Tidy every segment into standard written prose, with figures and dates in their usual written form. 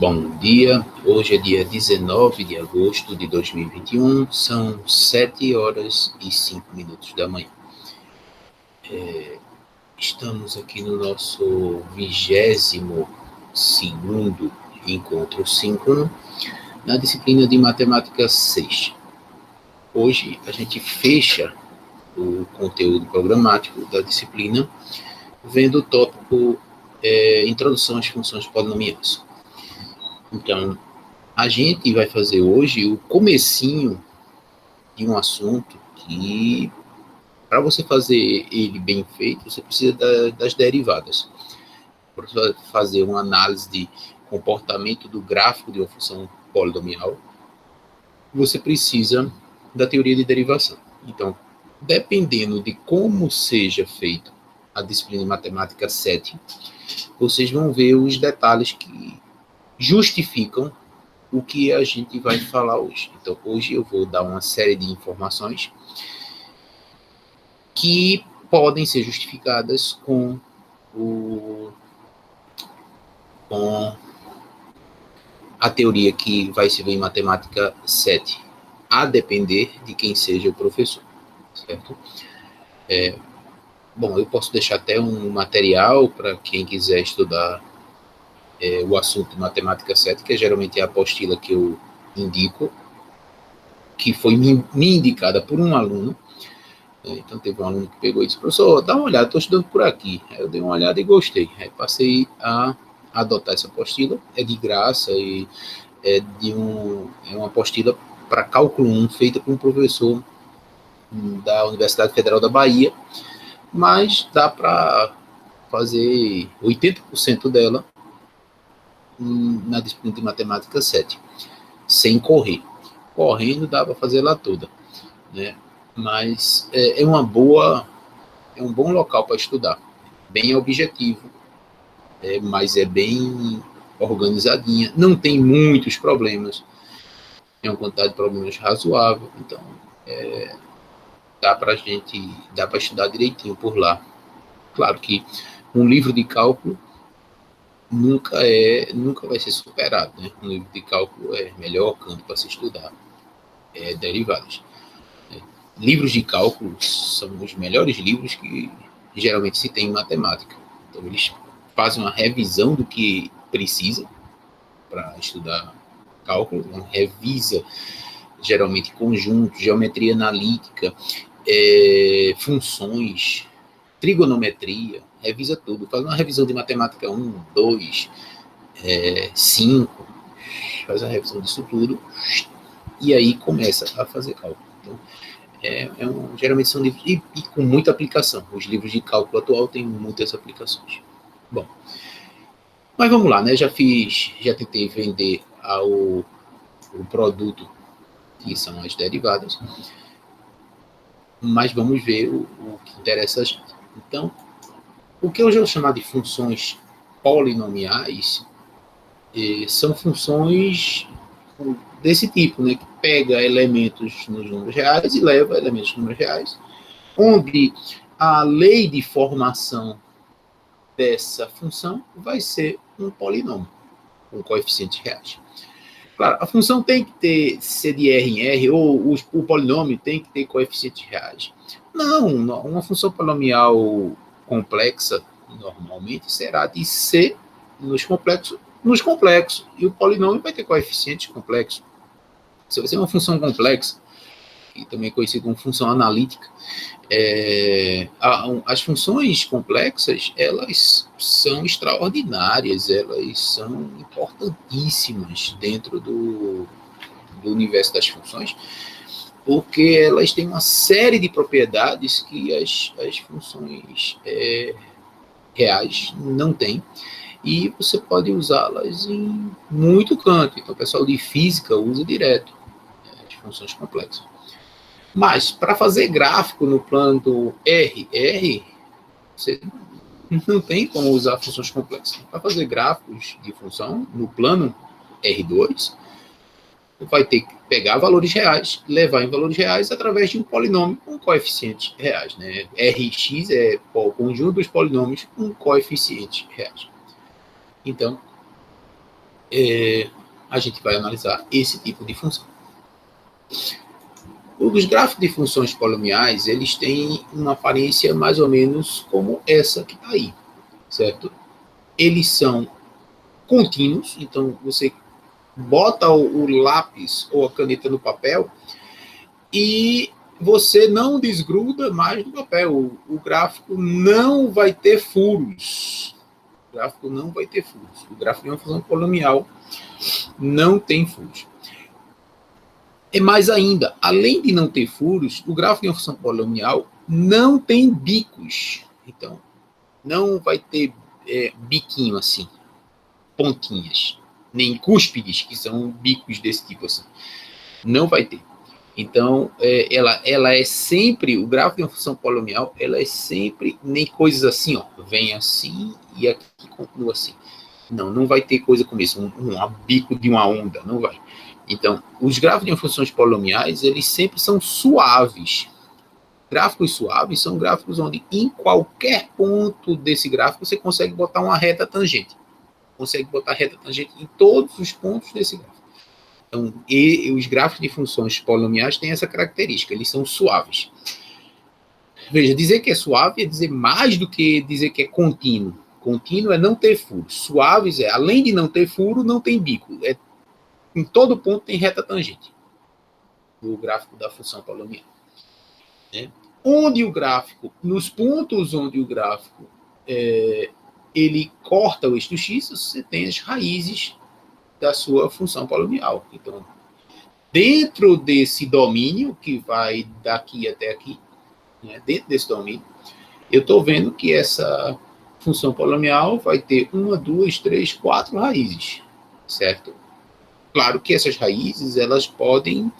Bom dia, hoje é dia 19 de agosto de 2021, são 7 horas e 5 minutos da manhã. Estamos aqui no nosso 22º encontro síncrono, na disciplina de Matemática 6. Hoje a gente fecha o conteúdo programático da disciplina, vendo o tópico Introdução às Funções Polinomiais. Então, a gente vai fazer hoje o comecinho de um assunto que, para você fazer ele bem feito, você precisa das derivadas. Para fazer uma análise de comportamento do gráfico de uma função polinomial, você precisa da teoria de derivação. Então, dependendo de como seja feita a disciplina de Matemática 7, vocês vão ver os detalhes que justificam o que a gente vai falar hoje. Então, hoje eu vou dar uma série de informações que podem ser justificadas com a teoria que vai se ver em Matemática 7, a depender de quem seja o professor, certo? Bom, eu posso deixar até um material para quem quiser estudar o assunto de Matemática 7, que geralmente é a apostila que eu indico, que foi me indicada por um aluno. Então, teve um aluno que pegou e disse: professor, dá uma olhada, estou estudando por aqui. Aí eu dei uma olhada e gostei. Aí passei a adotar essa apostila. É de graça e é uma apostila para cálculo 1, feita por um professor da Universidade Federal da Bahia, mas dá para fazer 80% dela na disciplina de Matemática 7, sem correr. Correndo dá para fazer lá toda, né? Mas é um bom local para estudar, bem objetivo, mas é bem organizadinha, não tem muitos problemas, tem uma quantidade de problemas razoável, então dá para estudar direitinho por lá. Claro que um livro de cálculo nunca vai ser superado, né? Um livro de cálculo é o melhor canto para se estudar derivadas. Livros de cálculo são os melhores livros que geralmente se tem em matemática. Então, eles fazem uma revisão do que precisa para estudar cálculo, revisa geralmente conjuntos, geometria analítica, funções, trigonometria, revisa tudo, faz uma revisão de matemática 1, 2, 5, faz a revisão disso tudo, e aí começa a fazer cálculo. Então, geralmente são livros e com muita aplicação. Os livros de cálculo atual têm muitas aplicações. Bom, mas vamos lá, né? Já tentei vender o produto, que são as derivadas, mas vamos ver o que interessa a gente. Então, o que eu vou chamar de funções polinomiais são funções desse tipo, né, que pega elementos nos números reais e leva elementos nos números reais, onde a lei de formação dessa função vai ser um polinômio, com coeficientes reais. Claro, a função tem que ser de R em R, ou o polinômio tem que ter coeficientes reais. Não, uma função polinomial complexa, normalmente, será de C nos complexos, e o polinômio vai ter coeficientes complexos. Se você é uma função complexa, e também conhecida como função analítica, as funções complexas, elas são extraordinárias, elas são importantíssimas dentro do universo das funções, porque elas têm uma série de propriedades que as funções reais não têm, e você pode usá-las em muito canto. Então, o pessoal de física usa direto as funções complexas. Mas, para fazer gráfico no plano do R, você não tem como usar funções complexas. Para fazer gráficos de função no plano R2, você vai ter que pegar valores reais, levar em valores reais através de um polinômio com coeficientes reais, né? Rx é o conjunto dos polinômios com coeficientes reais. Então, a gente vai analisar esse tipo de função. Os gráficos de funções polinomiais, eles têm uma aparência mais ou menos como essa que está aí, certo? Eles são contínuos, então você bota o lápis ou a caneta no papel e você não desgruda mais do papel. O gráfico não vai ter furos. O gráfico não vai ter furos. O gráfico de uma função polinomial não tem furos. E mais ainda, além de não ter furos, o gráfico de uma função polinomial não tem bicos. Então, não vai ter biquinho assim, pontinhas, nem cúspides, que são bicos desse tipo assim. Não vai ter. Então, ela é sempre, o gráfico de uma função polinomial, ela é sempre nem coisas assim, ó, vem assim e aqui continua assim. Não vai ter coisa como isso, um bico de uma onda, não vai. Então, os gráficos de funções polinomiais, eles sempre são suaves. Gráficos suaves são gráficos onde, em qualquer ponto desse gráfico, você consegue botar uma reta tangente. Consegue botar reta tangente em todos os pontos desse gráfico. Então, os gráficos de funções polinomiais têm essa característica, eles são suaves. Veja, dizer que é suave é dizer mais do que dizer que é contínuo. Contínuo é não ter furo. Suaves é, além de não ter furo, não tem bico. Em todo ponto tem reta tangente. No gráfico da função polinomial. Onde o gráfico, nos pontos onde o gráfico ele corta o eixo x, você tem as raízes da sua função polinomial. Então, dentro desse domínio, que vai daqui até aqui, dentro desse domínio, eu estou vendo que essa função polinomial vai ter 1, 2, 3, 4 raízes, certo? Claro que essas raízes, elas podem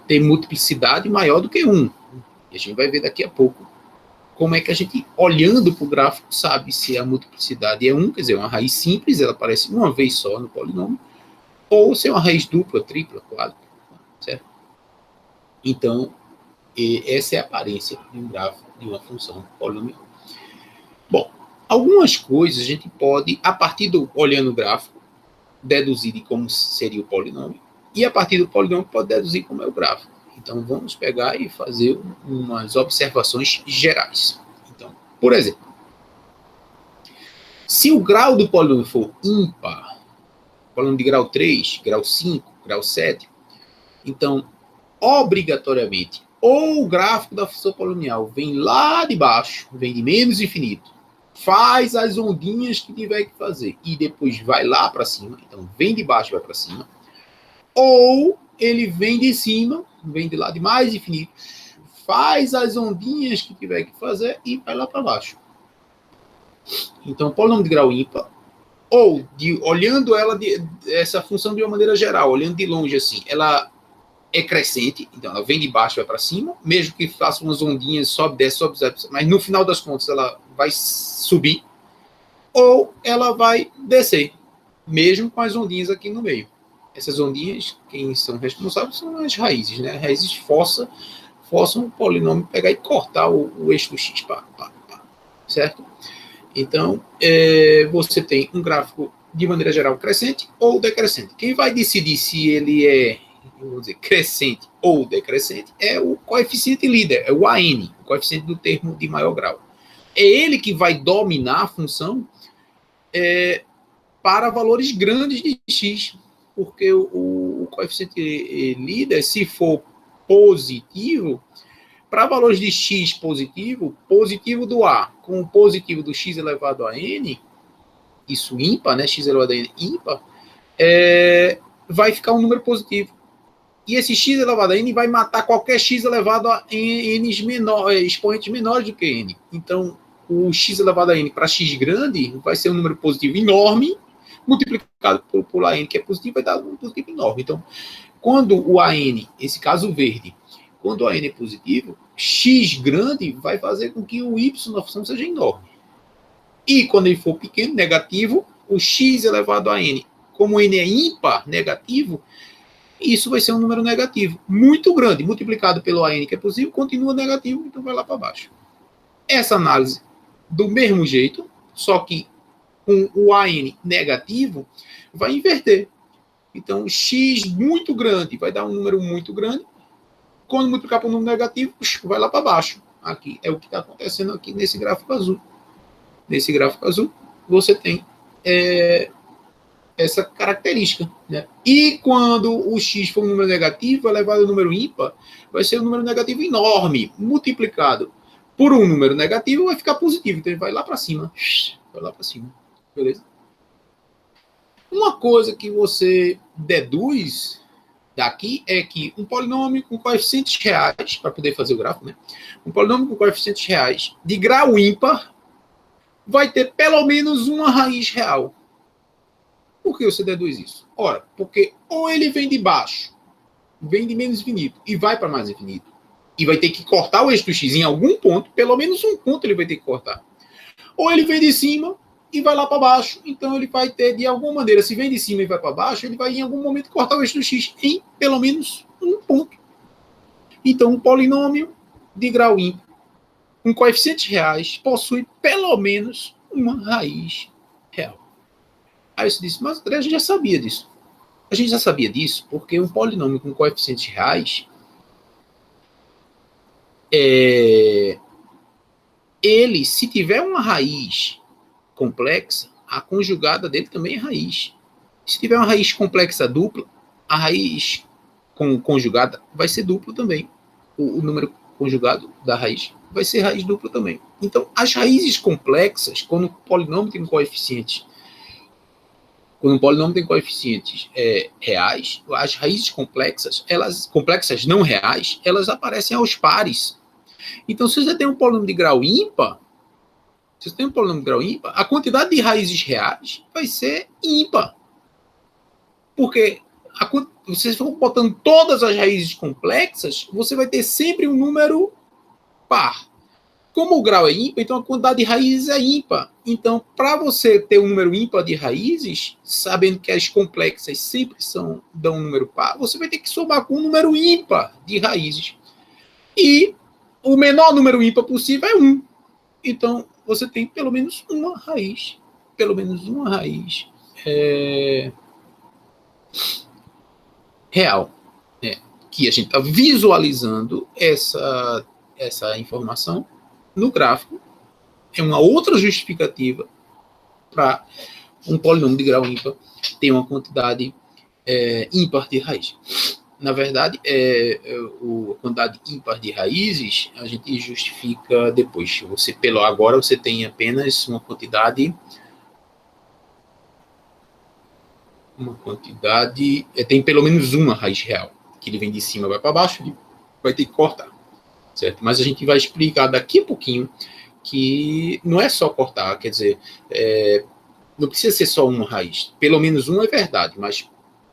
ter multiplicidade maior do que 1. E a gente vai ver daqui a pouco como é que a gente, olhando para o gráfico, sabe se a multiplicidade é 1, quer dizer, uma raiz simples, ela aparece uma vez só no polinômio, ou se é uma raiz dupla, tripla, quádrupla, certo? Então, essa é a aparência de um gráfico de uma função polinomial. Bom, algumas coisas a gente pode, a partir olhando o gráfico, deduzir de como seria o polinômio, e a partir do polinômio pode deduzir como é o gráfico. Então, vamos pegar e fazer umas observações gerais. Então, por exemplo, se o grau do polinômio for ímpar, polinômio de grau 3, grau 5, grau 7, então, obrigatoriamente, ou o gráfico da função polinomial vem lá de baixo, vem de menos infinito, faz as ondinhas que tiver que fazer e depois vai lá para cima, então vem de baixo e vai para cima, ou ele vem de cima, vem de lá de mais infinito, faz as ondinhas que tiver que fazer e vai lá para baixo. Então, polinômio de grau ímpar, ou olhando essa função de uma maneira geral, olhando de longe assim, ela é crescente, então ela vem de baixo e vai para cima, mesmo que faça umas ondinhas, sobe, desce, mas no final das contas ela vai subir, ou ela vai descer, mesmo com as ondinhas aqui no meio. Essas ondinhas, quem são responsáveis são as raízes, né? As raízes forçam o polinômio pegar e cortar o eixo do x, certo? Então, você tem um gráfico, de maneira geral, crescente ou decrescente. Quem vai decidir se ele é, vou dizer, crescente ou decrescente é o coeficiente líder, é o AN, o coeficiente do termo de maior grau. É ele que vai dominar a função para valores grandes de x, porque o coeficiente líder, se for positivo, para valores de x positivo do A com o positivo do x elevado a n, isso ímpar, né, x elevado a n ímpar, vai ficar um número positivo. E esse x elevado a n vai matar qualquer x elevado a n expoentes menores do que n. Então, o x elevado a n para x grande vai ser um número positivo enorme, multiplicado por AN, que é positivo, vai dar um positivo enorme. Então, quando o AN, esse caso verde, quando o AN é positivo, x grande vai fazer com que o y da função seja enorme. E quando ele for pequeno, negativo, o x elevado a n, como n é ímpar, negativo, isso vai ser um número negativo, muito grande, multiplicado pelo AN, que é positivo, continua negativo, então vai lá para baixo. Essa análise, do mesmo jeito, só que com o AN negativo, vai inverter. Então, x muito grande vai dar um número muito grande. Quando multiplicar por um número negativo, vai lá para baixo. Aqui é o que está acontecendo aqui nesse gráfico azul. Nesse gráfico azul, você tem essa característica. Né? E quando o x for um número negativo, elevado ao número ímpar, vai ser um número negativo enorme, multiplicado por um número negativo, vai ficar positivo. Então, ele vai lá para cima. Vai lá para cima. Beleza? Uma coisa que você deduz daqui é que um polinômio com coeficientes reais, para poder fazer o gráfico, né? Um polinômio com coeficientes reais de grau ímpar vai ter pelo menos uma raiz real. Por que você deduz isso? Ora, porque ou ele vem de baixo, vem de menos infinito e vai para mais infinito, e vai ter que cortar o eixo do x em algum ponto, pelo menos um ponto ele vai ter que cortar. Ou ele vem de cima e vai lá para baixo, então ele vai ter, de alguma maneira, se vem de cima e vai para baixo, ele vai em algum momento cortar o eixo do x em pelo menos um ponto. Então, um polinômio de grau ímpar com coeficientes reais possui pelo menos uma raiz real. Aí você disse, mas André, a gente já sabia disso. A gente já sabia disso porque um polinômio com coeficientes reais ele, se tiver uma raiz complexa, a conjugada dele também é raiz. Se tiver uma raiz complexa dupla, a raiz conjugada vai ser dupla também. O número conjugado da raiz vai ser raiz dupla também. Então, as raízes complexas, quando o polinômio tem coeficientes reais, as raízes complexas não reais, elas aparecem aos pares. Então, se você tem um polinômio de grau ímpar, a quantidade de raízes reais vai ser ímpar. Porque você for botando todas as raízes complexas, você vai ter sempre um número par. Como o grau é ímpar, então a quantidade de raízes é ímpar. Então, para você ter um número ímpar de raízes, sabendo que as complexas sempre dão um número par, você vai ter que somar com um número ímpar de raízes. E o menor número ímpar possível é 1. Então, você tem pelo menos uma raiz. Real. Né? Que a gente está visualizando essa informação no gráfico. É uma outra justificativa para um polinômio de grau ímpar ter uma quantidade ímpar de raiz. Na verdade, a quantidade ímpar de raízes a gente justifica depois. Agora você tem apenas uma quantidade. Tem pelo menos uma raiz real, que ele vem de cima, vai para baixo, ele vai ter que cortar. Certo? Mas a gente vai explicar daqui a pouquinho que não é só cortar, quer dizer, não precisa ser só uma raiz. Pelo menos uma é verdade, mas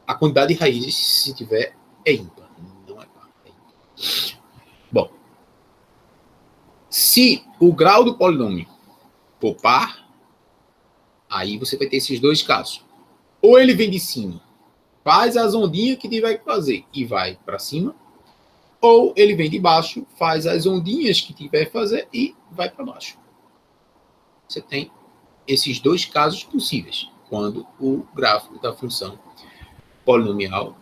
a quantidade de raízes, se tiver, é ímpar, não é par. Bom, se o grau do polinômio for par, aí você vai ter esses dois casos. Ou ele vem de cima, faz as ondinhas que tiver que fazer e vai para cima, ou ele vem de baixo, faz as ondinhas que tiver que fazer e vai para baixo. Você tem esses dois casos possíveis, quando o gráfico da função polinomial,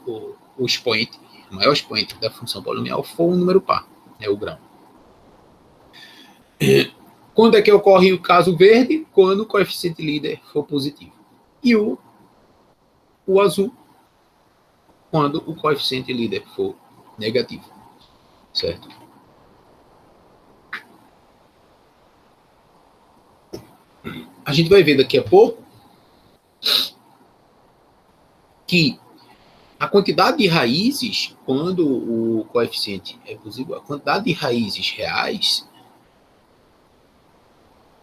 o expoente, o maior expoente da função polinomial for um número par, o grau. Quando é que ocorre o caso verde? Quando o coeficiente líder for positivo. E o azul, quando o coeficiente líder for negativo. Certo? A gente vai ver daqui a pouco que a quantidade de raízes, quando o coeficiente é positivo, a quantidade de raízes reais,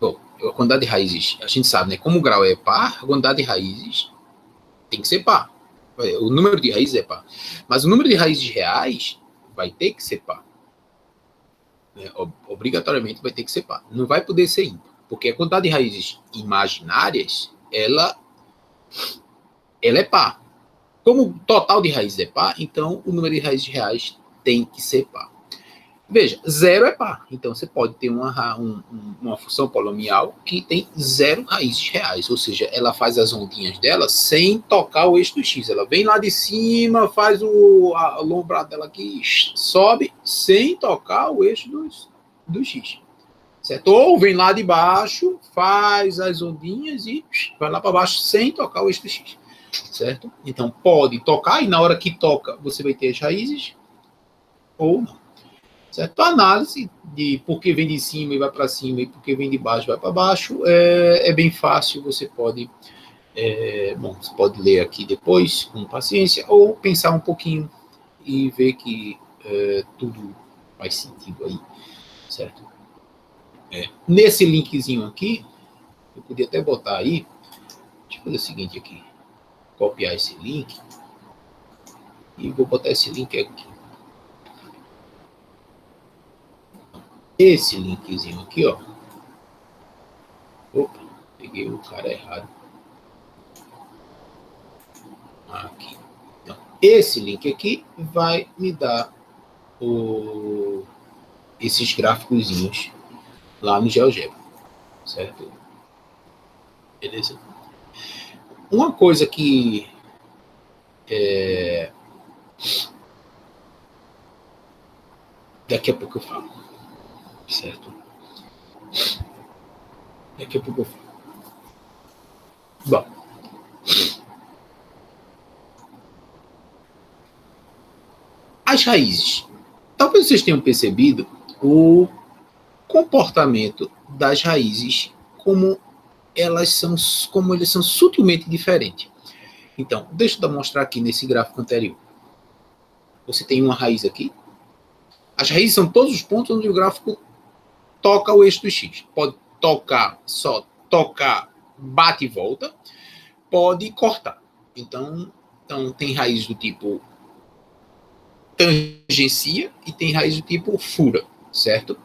a quantidade de raízes, a gente sabe, né? Como o grau é par, a quantidade de raízes tem que ser par. O número de raízes é par. Mas o número de raízes reais vai ter que ser par. Obrigatoriamente vai ter que ser par. Não vai poder ser ímpar. Porque a quantidade de raízes imaginárias, ela é par. Como o total de raízes é par, então o número de raízes reais tem que ser par. Veja, zero é par. Então, você pode ter uma função polinomial que tem zero raízes reais. Ou seja, ela faz as ondinhas dela sem tocar o eixo do x. Ela vem lá de cima, faz a lombrada dela aqui, sobe sem tocar o eixo do x. Certo? Ou vem lá de baixo, faz as ondinhas e vai lá para baixo sem tocar o eixo do x. Certo? Então, pode tocar e na hora que toca, você vai ter as raízes ou não. Certo? A análise de por que vem de cima e vai para cima e por que vem de baixo e vai para baixo é bem fácil, você pode você pode ler aqui depois com paciência ou pensar um pouquinho e ver que tudo faz sentido aí, certo? Nesse linkzinho aqui, eu podia até botar aí, deixa eu fazer o seguinte aqui, copiar esse link e vou botar esse link aqui. Esse linkzinho aqui, ó. Opa, peguei o cara errado. Aqui. Então, esse link aqui vai me dar esses gráficozinhos lá no GeoGebra, certo? Beleza? Uma coisa que daqui a pouco eu falo, certo? Daqui a pouco eu falo. Bom, as raízes. Talvez vocês tenham percebido o comportamento das raízes, como eles são sutilmente diferentes. Então, deixa eu mostrar aqui nesse gráfico anterior. Você tem uma raiz aqui. As raízes são todos os pontos onde o gráfico toca o eixo do x. Pode tocar, só tocar, bate e volta. Pode cortar. Então tem raízes do tipo tangencia e tem raiz do tipo fura, certo?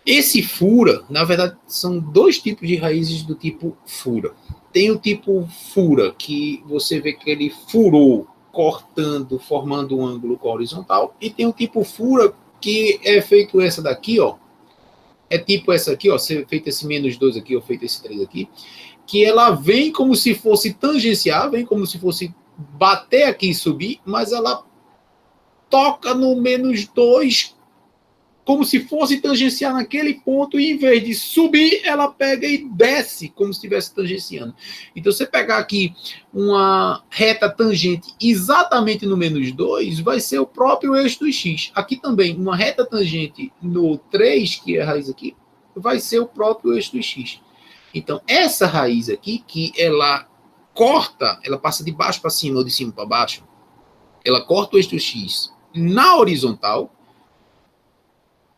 Esse fura, na verdade, são dois tipos de raízes do tipo fura. Tem o tipo fura, que você vê que ele furou, cortando, formando um ângulo com a horizontal, e tem o tipo fura, que é feito essa daqui, ó. É tipo essa aqui, ó, feito esse -2 aqui, ou feito esse 3 aqui, que ela vem como se fosse tangenciar, vem como se fosse bater aqui e subir, mas ela toca no -2 como se fosse tangenciar naquele ponto, e em vez de subir, ela pega e desce, como se estivesse tangenciando. Então, você pegar aqui uma reta tangente exatamente no -2, vai ser o próprio eixo do x. Aqui também, uma reta tangente no 3, que é a raiz aqui, vai ser o próprio eixo do x. Então, essa raiz aqui, que ela corta, ela passa de baixo para cima ou de cima para baixo, ela corta o eixo do x na horizontal,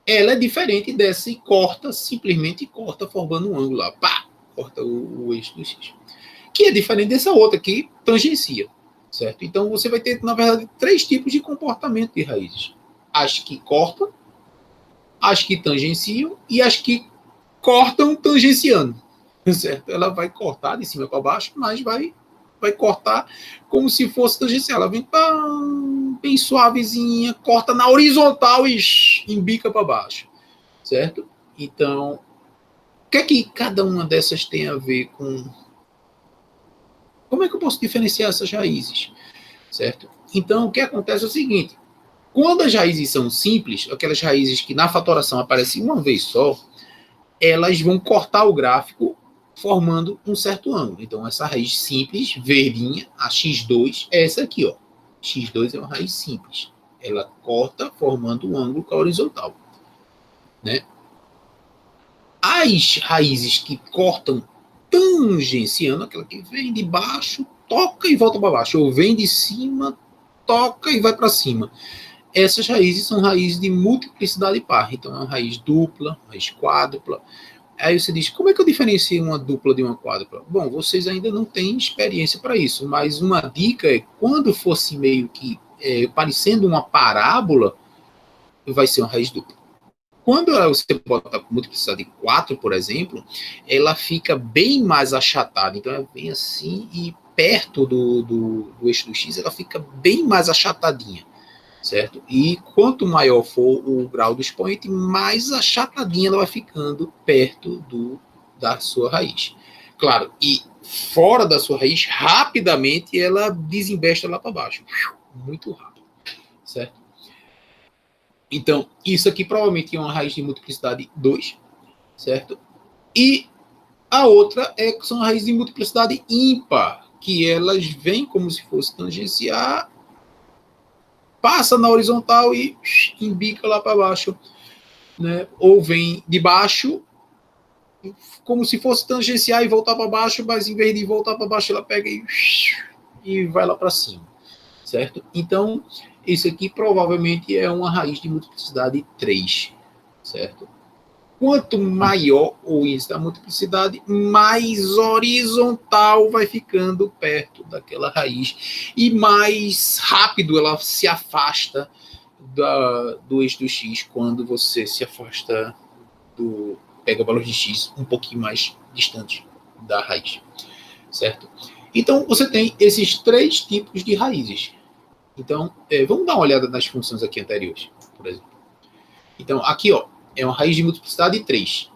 ela é diferente dessa e corta, simplesmente corta, formando um ângulo lá. Pá! Corta o eixo do x. Que é diferente dessa outra que tangencia, certo? Então, você vai ter, na verdade, 3 tipos de comportamento de raízes. As que cortam, as que tangenciam e as que cortam tangenciando, certo? Ela vai cortar de cima para baixo, mas vai cortar como se fosse tangencial. Ela vem bem suavezinha, corta na horizontal e embica para baixo, certo? Então, o que é que cada uma dessas tem a ver com... Como é que eu posso diferenciar essas raízes, certo? Então, o que acontece é o seguinte: quando as raízes são simples, aquelas raízes que na fatoração aparecem uma vez só, elas vão cortar o gráfico formando um certo ângulo. Então, essa raiz simples, verdinha, a x2, é essa aqui, ó. x2 é uma raiz simples. Ela corta formando um ângulo com a horizontal, né? As raízes que cortam tangenciando, aquela que vem de baixo, toca e volta para baixo, ou vem de cima, toca e vai para cima. Essas raízes são raízes de multiplicidade par. Então, é uma raiz dupla, raiz quádrupla. Aí você diz, como é que eu diferencio uma dupla de uma quádrupla? Bom, vocês ainda não têm experiência para isso, mas uma dica é, quando fosse meio que parecendo uma parábola, vai ser uma raiz dupla. Quando você bota multiplicidade de 4, por exemplo, ela fica bem mais achatada. Então, ela vem assim e perto do eixo do x, ela fica bem mais achatadinha, certo? E quanto maior for o grau do expoente, mais achatadinha ela vai ficando perto da sua raiz. Claro, e fora da sua raiz, rapidamente ela desembesta lá para baixo. Muito rápido, certo? Então, isso aqui provavelmente é uma raiz de multiplicidade 2, certo? E a outra são raízes de multiplicidade ímpar, que elas vêm como se fosse tangenciar, passa na horizontal e embica lá para baixo, né? Ou vem de baixo, como se fosse tangenciar e voltar para baixo, mas em vez de voltar para baixo, ela pega e vai lá para cima, certo? Então, isso aqui provavelmente é uma raiz de multiplicidade 3, certo? Quanto maior o índice da multiplicidade, mais horizontal vai ficando perto daquela raiz e mais rápido ela se afasta do eixo do x quando você se afasta pega o valor de x um pouquinho mais distante da raiz, certo? Então, você tem esses 3 tipos de raízes. Então, vamos dar uma olhada nas funções aqui anteriores, por exemplo. Então, aqui, ó, é uma raiz de multiplicidade 3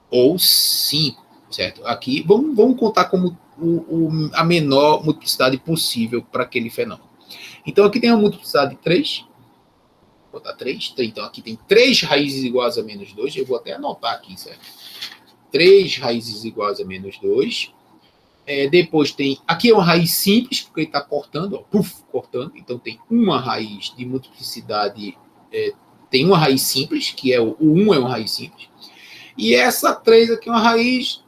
ou 5, certo? Aqui, vamos contar como a menor multiplicidade possível para aquele fenômeno. Então, aqui tem uma multiplicidade 3, vou botar 3, então aqui tem 3 raízes iguais a menos 2, eu vou até anotar aqui, certo? 3 raízes iguais a menos 2. Depois tem, aqui é uma raiz simples, porque ele está cortando, ó, cortando, então tem uma raiz de multiplicidade, tem uma raiz simples, que é o 1 é uma raiz simples, e essa 3 aqui é uma raiz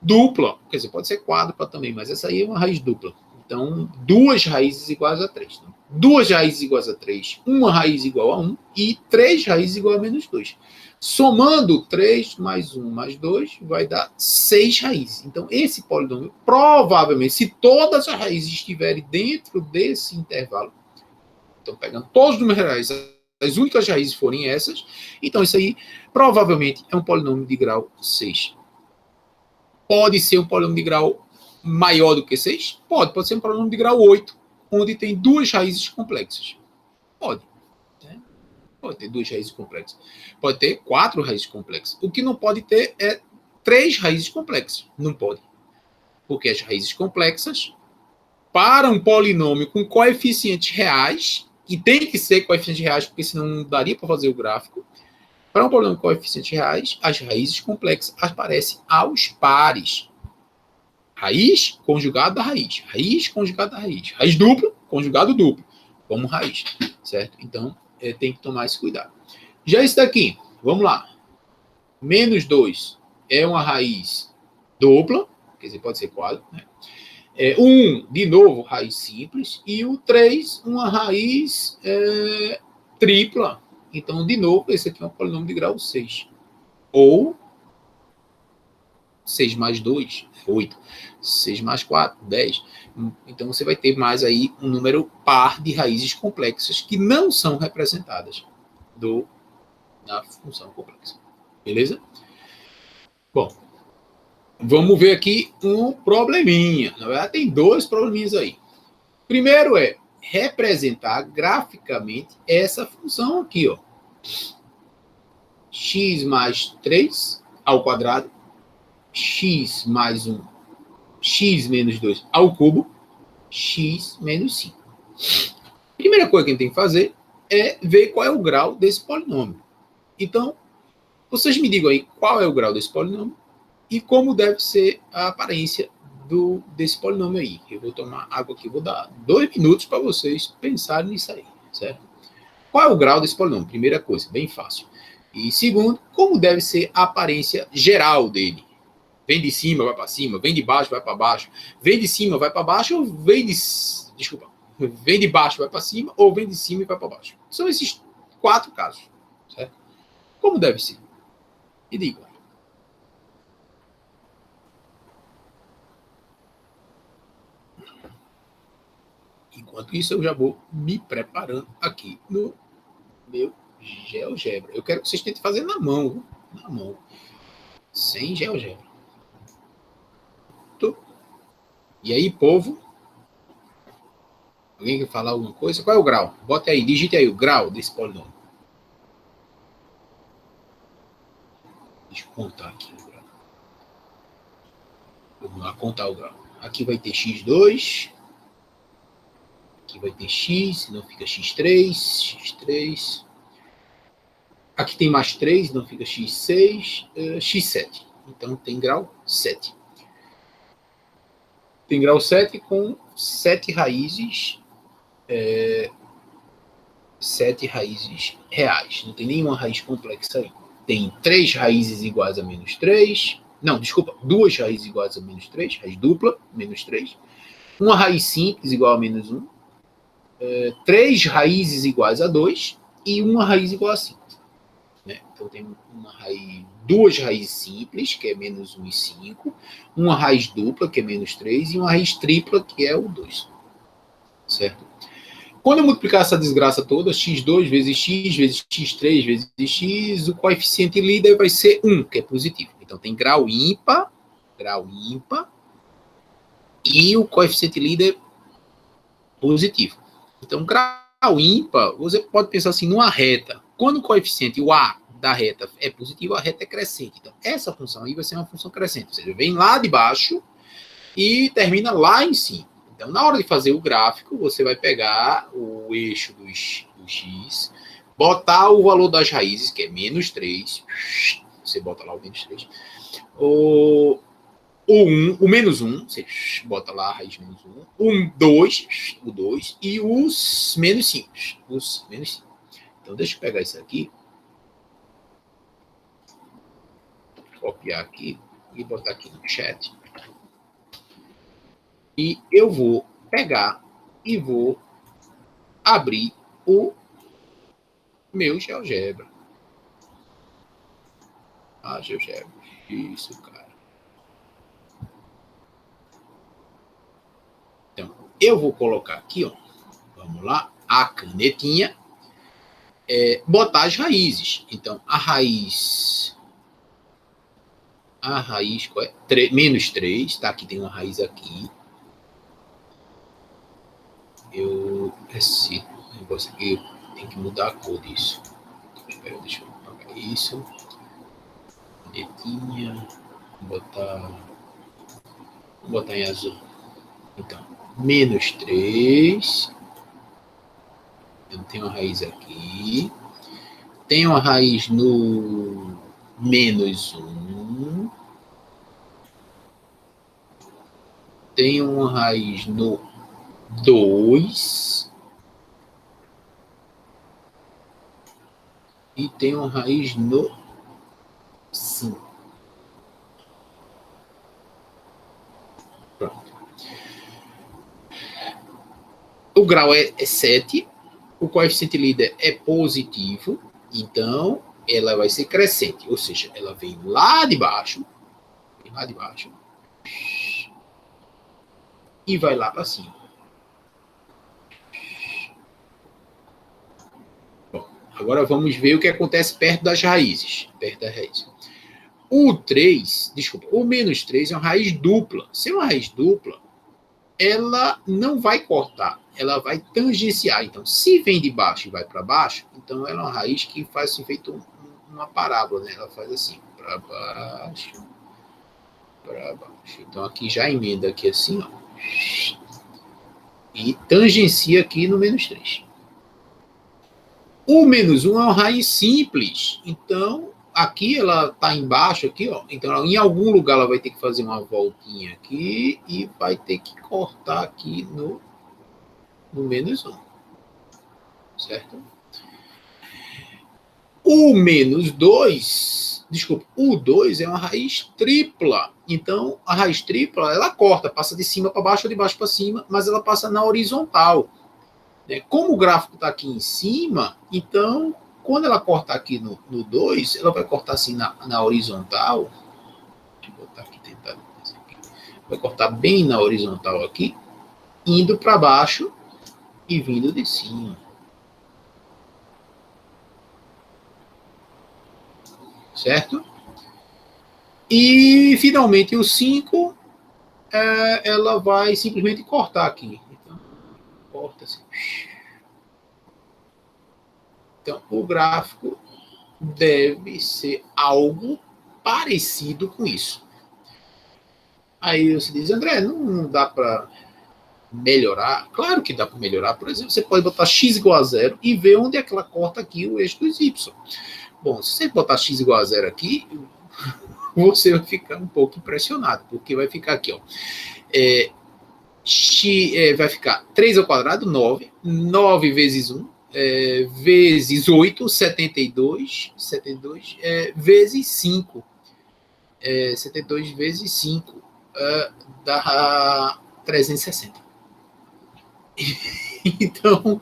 dupla, quer dizer, pode ser quádrupla também, mas essa aí é uma raiz dupla. Então, 2 raízes iguais a 3. Né? 2 raízes iguais a 3, uma raiz igual a 1 e 3 raízes igual a menos 2. Somando 3 mais 1 mais 2, vai dar 6 raízes. Então, esse polinômio, provavelmente, se todas as raízes estiverem dentro desse intervalo, então, pegando todos os números reais, as únicas raízes forem essas, então isso aí provavelmente é um polinômio de grau 6. Pode ser um polinômio de grau maior do que 6? Pode ser um polinômio de grau 8, onde tem 2 raízes complexas. Pode. Né? Pode ter 2 raízes complexas. Pode ter 4 raízes complexas. O que não pode ter é 3 raízes complexas. Não pode. Porque as raízes complexas, para um polinômio com coeficientes reais, e tem que ser coeficientes reais, porque senão não daria para fazer o gráfico, para um polinômio com coeficientes reais, as raízes complexas aparecem aos pares. Raiz conjugado da raiz. Raiz conjugado da raiz. Raiz dupla, conjugado duplo. Como raiz. Certo? Então, tem que tomar esse cuidado. Já isso daqui, vamos lá. Menos 2 é uma raiz dupla, quer dizer, pode ser quádrupla, né? 1, de novo, raiz simples. E o 3, uma raiz tripla. Então, de novo, esse aqui é um polinômio de grau 6. Ou 6 mais 2, 8. 6 mais 4, 10. Então, você vai ter mais aí um número par de raízes complexas que não são representadas na função complexa. Beleza? Bom, vamos ver aqui um probleminha. Na verdade, tem 2 probleminhas aí. Primeiro é representar graficamente essa função aqui, ó. X mais 3 ao quadrado, x mais 1, x menos 2 ao cubo, x menos 5. Primeira coisa que a gente tem que fazer é ver qual é o grau desse polinômio. Então, vocês me digam aí qual é o grau desse polinômio e como deve ser a aparência desse polinômio aí. Eu vou tomar água aqui, vou dar 2 minutos para vocês pensarem nisso aí, certo? Qual é o grau desse polinômio? Primeira coisa, bem fácil. E segundo, como deve ser a aparência geral dele? Vem de cima, vai para cima, vem de baixo, vai para baixo, vem de cima, vai para baixo, ou vem de baixo, vai para cima, ou vem de cima e vai para baixo. São esses 4 casos, certo? Como deve ser? E diga. Enquanto isso, eu já vou me preparando aqui no meu GeoGebra. Eu quero que vocês tentem fazer na mão, sem GeoGebra. E aí, povo? Alguém quer falar alguma coisa? Qual é o grau? Bota aí, digite aí o grau desse polinômio. Deixa eu contar aqui o grau. Vamos lá contar o grau. Aqui vai ter x2. Aqui vai ter x, senão fica x3. X3. Aqui tem mais 3, não fica x6. X7. Então tem grau 7. Tem grau 7 com 7 raízes. 7 raízes reais. Não tem nenhuma raiz complexa aí. Tem 3 raízes iguais a menos 3. Não, desculpa. 2 raízes iguais a menos 3. Raiz dupla, menos 3. Uma raiz simples igual a menos 1. 3 raízes iguais a 2. E uma raiz igual a 5. Né? Então tem uma raiz, 2 raízes simples, que é menos 1 e 5. Uma raiz dupla, que é menos 3. E uma raiz tripla, que é o 2. Certo? Quando eu multiplicar essa desgraça toda, x2 vezes x3 vezes x, o coeficiente líder vai ser 1, que é positivo. Então tem grau ímpar, e o coeficiente líder positivo. Então, grau ímpar, você pode pensar assim, numa reta. Quando o coeficiente, o A da reta é positivo, a reta é crescente. Então, essa função aí vai ser uma função crescente. Ou seja, vem lá de baixo e termina lá em cima. Então, na hora de fazer o gráfico, você vai pegar o eixo do x, botar o valor das raízes, que é menos 3. Você bota lá o menos 3. O menos 1, você bota lá a raiz menos 1. 2, o 2. E os menos 5. Os menos 5. Então, deixa eu pegar isso aqui. Copiar aqui e botar aqui no chat. E eu vou pegar e vou abrir o meu GeoGebra. GeoGebra. Isso, cara. Então, eu vou colocar aqui, ó. Vamos lá. A canetinha. Botar as raízes. Então, a raiz qual é? Menos 3, tá? Aqui tem uma raiz aqui. Esse negócio aqui tem que mudar a cor disso. Deixa eu apagar isso. Canetinha. Vou botar em azul. Então, menos 3. Eu tenho uma raiz aqui. Tem uma raiz no menos 1. Tem uma raiz no 2. E tem uma raiz no 5. Pronto. O grau é 7. O coeficiente líder é positivo. Então, ela vai ser crescente. Ou seja, ela vem lá de baixo. E vai lá para cima. Bom, agora vamos ver o que acontece perto das raízes. O menos 3 é uma raiz dupla. Se é uma raiz dupla, ela não vai cortar, ela vai tangenciar. Então, se vem de baixo e vai para baixo, então ela é uma raiz que faz assim, feito uma parábola, né? Ela faz assim, para baixo, para baixo. Então, aqui já emenda aqui assim, ó. E tangencia aqui no menos 3. O menos 1 é uma raiz simples. Então, aqui ela está embaixo, aqui, ó. Então, em algum lugar ela vai ter que fazer uma voltinha aqui e vai ter que cortar aqui no menos 1. Certo? O menos 2, desculpa, o 2 é uma raiz tripla. Então, a raiz tripla, ela corta, passa de cima para baixo ou de baixo para cima, mas ela passa na horizontal. Como o gráfico está aqui em cima, então, quando ela cortar aqui no 2, ela vai cortar assim na horizontal. Deixa eu botar aqui, tentar fazer aqui. Vai cortar bem na horizontal aqui, indo para baixo e vindo de cima. Certo? E, finalmente, o 5, ela vai simplesmente cortar aqui. Então, corta assim. Então, o gráfico deve ser algo parecido com isso. Aí você diz, André, não dá para melhorar? Claro que dá para melhorar. Por exemplo, você pode botar x igual a zero e ver onde é que ela corta aqui o eixo dos y. Bom, se você botar x igual a zero aqui, você vai ficar um pouco impressionado, porque vai ficar aqui, ó. Vai ficar 3 ao quadrado, 9. 9 vezes 1, vezes 8, 72. 72 vezes 5. 72 vezes 5 dá 360. Então,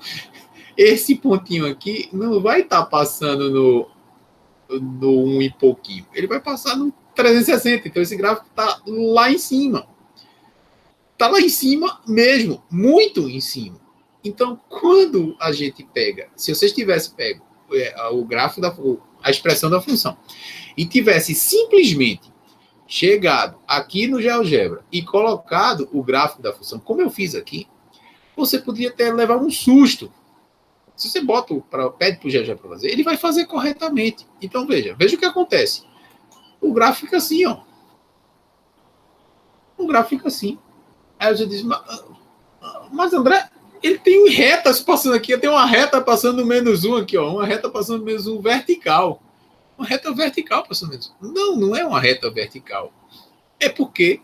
esse pontinho aqui não vai estar passando no 1 e pouquinho. Ele vai passar no 360. Então, esse gráfico está lá em cima. Está lá em cima mesmo, muito em cima. Então, quando a gente pega, se vocês tivessem pego o gráfico, a expressão da função, e tivesse simplesmente chegado aqui no GeoGebra e colocado o gráfico da função, como eu fiz aqui, você poderia ter levado um susto. Se você pede para o GeoGebra para fazer, ele vai fazer corretamente. Então, veja o que acontece. O gráfico fica assim, ó. O gráfico fica assim. Aí você diz, mas André, ele tem retas passando aqui, eu tenho uma reta passando no menos 1 aqui, ó, uma reta passando no menos 1 vertical. Uma reta vertical passando no menos 1. Não é uma reta vertical. É porque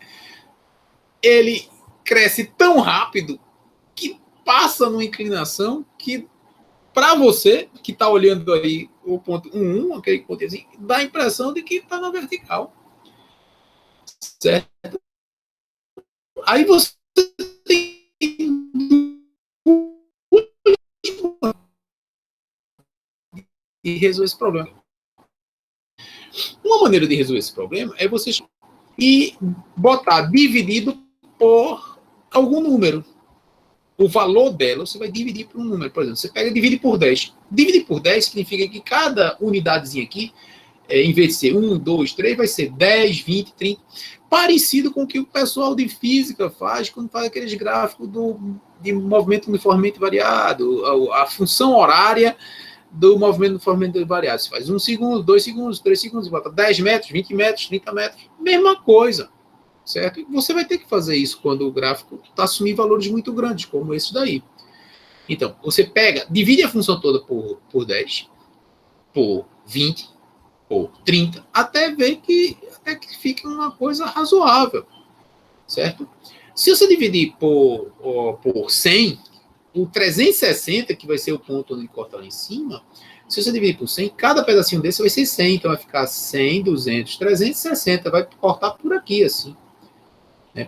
ele cresce tão rápido que passa numa inclinação que, para você, que está olhando aí o ponto 1, aquele ponto assim, dá a impressão de que está na vertical. Certo? Aí você tem e resolver esse problema. Uma maneira de resolver esse problema é você botar dividido por algum número. O valor dela você vai dividir por um número. Por exemplo, você pega e divide por 10. Dividir por 10 significa que cada unidadezinha aqui, em vez de ser 1, 2, 3, vai ser 10, 20, 30. Parecido com o que o pessoal de física faz quando faz aqueles gráficos de movimento uniformemente variado, a função horária do movimento uniformemente variado. Você faz 1 segundo, 2 segundos, 3 segundos, bota 10 metros, 20 metros, 30 metros. Mesma coisa. Certo? E você vai ter que fazer isso quando o gráfico está assumindo valores muito grandes, como esse daí. Então, você pega, divide a função toda por 10, por 20, por 30, até que fique uma coisa razoável. Certo? Se você dividir por 100, o 360, que vai ser o ponto onde corta lá em cima, se você dividir por 100, cada pedacinho desse vai ser 100. Então, vai ficar 100, 200, 360. Vai cortar por aqui, assim.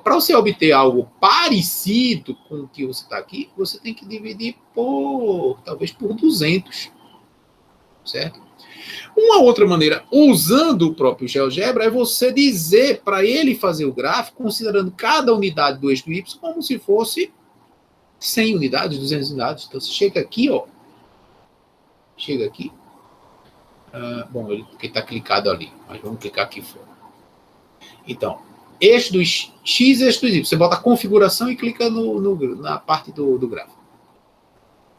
Para você obter algo parecido com o que você está aqui, você tem que dividir talvez por 200, certo? Uma outra maneira, usando o próprio GeoGebra, é você dizer para ele fazer o gráfico, considerando cada unidade do eixo do Y como se fosse 100 unidades, 200 unidades. Então, você chega aqui, ó. Chega aqui. Bom, ele está clicado ali, mas vamos clicar aqui fora. Então, eixo dos X e eixo dos Y. Você bota a configuração e clica na parte do gráfico.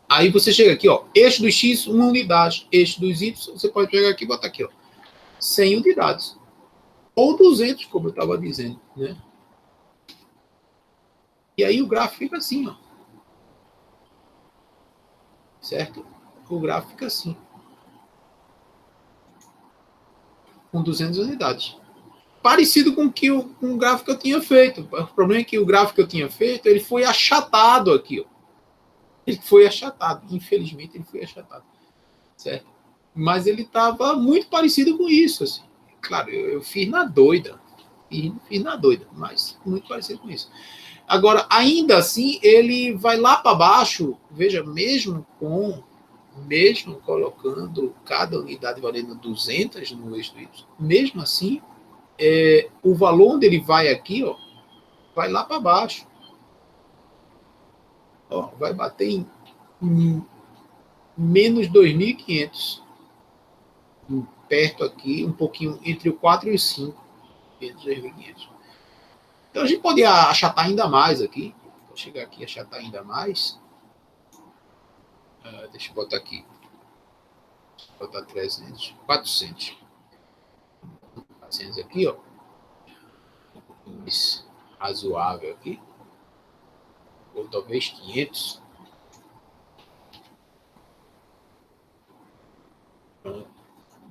Aí você chega aqui, ó. Eixo dos X, 1 unidade. Eixo dos Y, você pode pegar aqui e botar aqui, ó. 100 unidades. Ou 200, como eu estava dizendo, né? E aí o gráfico fica assim, ó. Certo? O gráfico fica assim. Com 200 unidades. Parecido com o gráfico que eu tinha feito. O problema é que o gráfico que eu tinha feito, ele foi achatado aqui, ó. Ele foi achatado. Infelizmente, ele foi achatado. Certo? Mas ele estava muito parecido com isso, assim. Claro, eu fiz na doida. Fiz na doida, mas muito parecido com isso. Agora, ainda assim, ele vai lá para baixo, veja, mesmo colocando cada unidade valendo 200 no eixo do Y, mesmo assim, o valor onde ele vai aqui, ó, vai lá para baixo. Ó, vai bater em menos 2.500. Perto aqui, um pouquinho entre o 4 e o 5. Menos 2.500. Então a gente pode achatar ainda mais aqui. Vou chegar aqui e achatar ainda mais. Deixa eu botar aqui. Vou botar 300, 400. 400 aqui, ó. Mais razoável aqui. Ou talvez 500.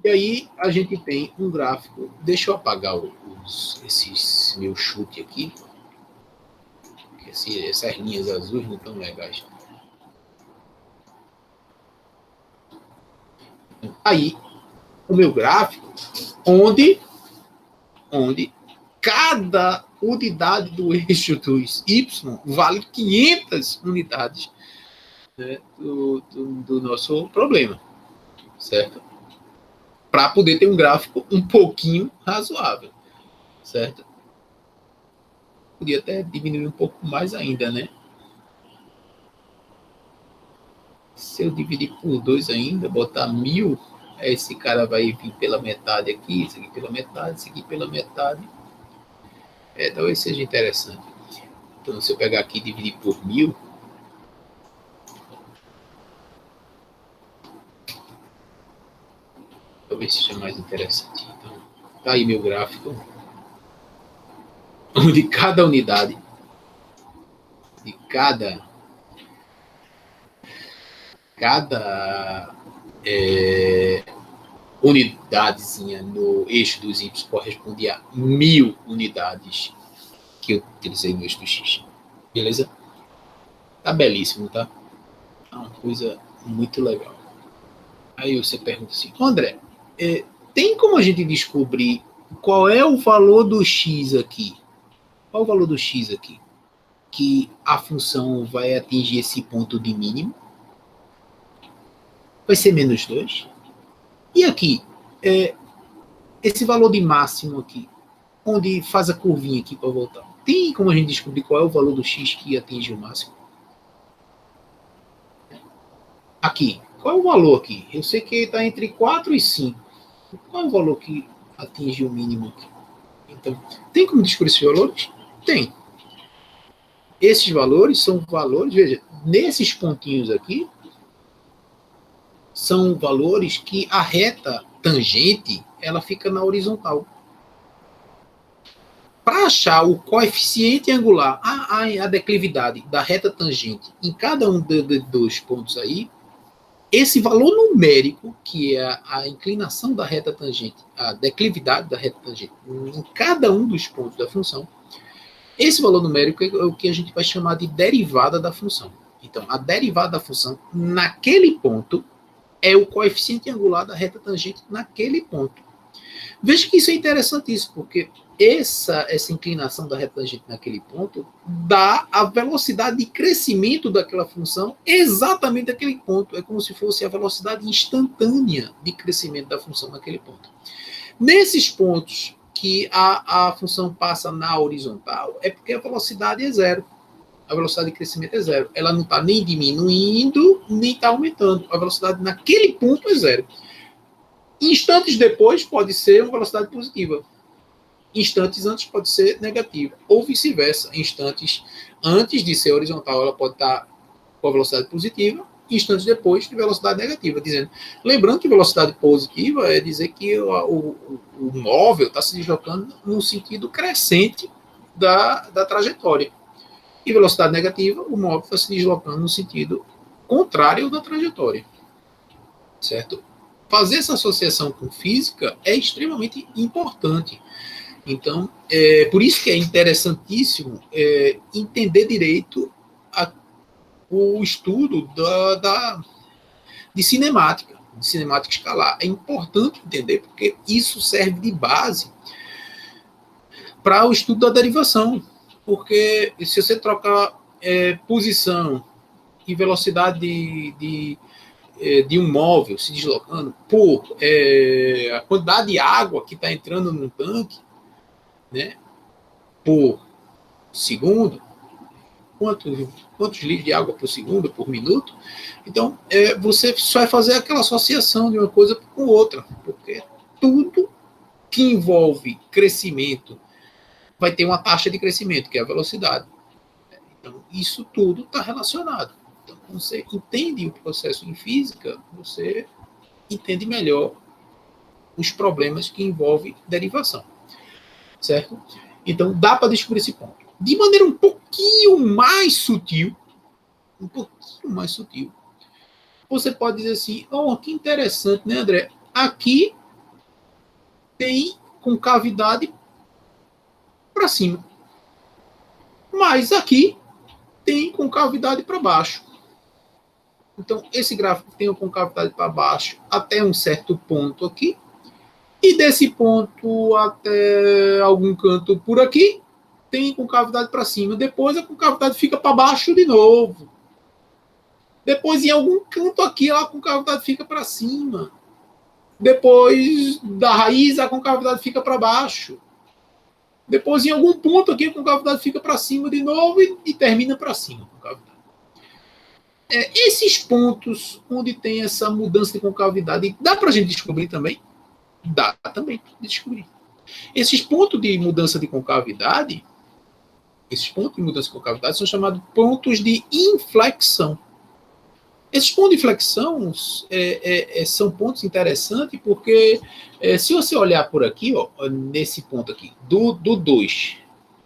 E aí a gente tem um gráfico. Deixa eu apagar esses meu chute aqui. Essas linhas azuis não estão legais. Aí, o meu gráfico, onde cada unidade do eixo dos Y vale 500 unidades, né, do nosso problema, certo? Para poder ter um gráfico um pouquinho razoável, certo? Podia até diminuir um pouco mais ainda, né? Se eu dividir por 2 ainda, botar 1000, esse cara vai vir pela metade aqui, esse aqui pela metade, esse aqui pela metade. Talvez seja interessante. Então, se eu pegar aqui e dividir por 1000, talvez seja mais interessante. Então, tá aí meu gráfico, onde cada unidade de cada unidadezinha no eixo dos Y corresponde a 1000 unidades que eu utilizei no eixo do X. Beleza? Tá belíssimo, tá? É uma coisa muito legal. Aí você pergunta assim, André, tem como a gente descobrir qual é o valor do X aqui? Qual o valor do X aqui? Que a função vai atingir esse ponto de mínimo? Vai ser menos 2? E aqui, esse valor de máximo aqui, onde faz a curvinha aqui para voltar, tem como a gente descobrir qual é o valor do X que atinge o máximo? Aqui, qual é o valor aqui? Eu sei que está entre 4 e 5. Qual é o valor que atinge o mínimo aqui? Então, tem como descobrir esses valores? Tem. Esses valores são valores, veja, nesses pontinhos aqui, são valores que a reta tangente, ela fica na horizontal. Para achar o coeficiente angular, a declividade da reta tangente em cada um dos pontos aí, esse valor numérico, que é a inclinação da reta tangente, a declividade da reta tangente em cada um dos pontos da função, esse valor numérico é o que a gente vai chamar de derivada da função. Então, a derivada da função naquele ponto é o coeficiente angular da reta tangente naquele ponto. Veja que isso é interessantíssimo, porque essa inclinação da reta tangente naquele ponto dá a velocidade de crescimento daquela função exatamente naquele ponto. É como se fosse a velocidade instantânea de crescimento da função naquele ponto. Nesses pontos que a função passa na horizontal, é porque a velocidade é zero. A velocidade de crescimento é zero. Ela não está nem diminuindo, nem está aumentando. A velocidade naquele ponto é zero. Instantes depois pode ser uma velocidade positiva. Instantes antes pode ser negativa. Ou vice-versa. Instantes antes de ser horizontal, ela pode estar com a velocidade positiva. Instantes depois, de velocidade negativa. Lembrando que velocidade positiva é dizer que o móvel está se deslocando no sentido crescente da trajetória. E velocidade negativa, o móvel está se deslocando no sentido contrário da trajetória. Certo? Fazer essa associação com física é extremamente importante. Então, por isso que é interessantíssimo entender direito o estudo de cinemática escalar. É importante entender, porque isso serve de base para o estudo da derivação. Porque se você trocar posição e velocidade de um móvel se deslocando por a quantidade de água que está entrando no tanque, né, por segundo, quantos litros de água por segundo, por minuto, então você só vai fazer aquela associação de uma coisa com outra, porque tudo que envolve crescimento vai ter uma taxa de crescimento, que é a velocidade. Então, isso tudo está relacionado. Então, você entende o processo em física, você entende melhor os problemas que envolvem derivação, certo? Então, dá para descobrir esse ponto. De maneira um pouquinho mais sutil, você pode dizer assim, oh, que interessante, né, André? Aqui tem concavidade para cima, mas aqui tem concavidade para baixo. Então, esse gráfico tem a concavidade para baixo até um certo ponto aqui, e desse ponto até algum canto por aqui, tem concavidade para cima. Depois a concavidade fica para baixo de novo. Depois, em algum canto aqui, a concavidade fica para cima. Depois da raiz, a concavidade fica para baixo. Depois, em algum ponto aqui, a concavidade fica para cima de novo e termina para cima. Esses pontos onde tem essa mudança de concavidade, dá para a gente descobrir também? Dá também para descobrir. Esses pontos de mudança de concavidade, são chamados pontos de inflexão. Esses pontos de inflexão são pontos interessantes porque se você olhar por aqui, ó, nesse ponto aqui, do 2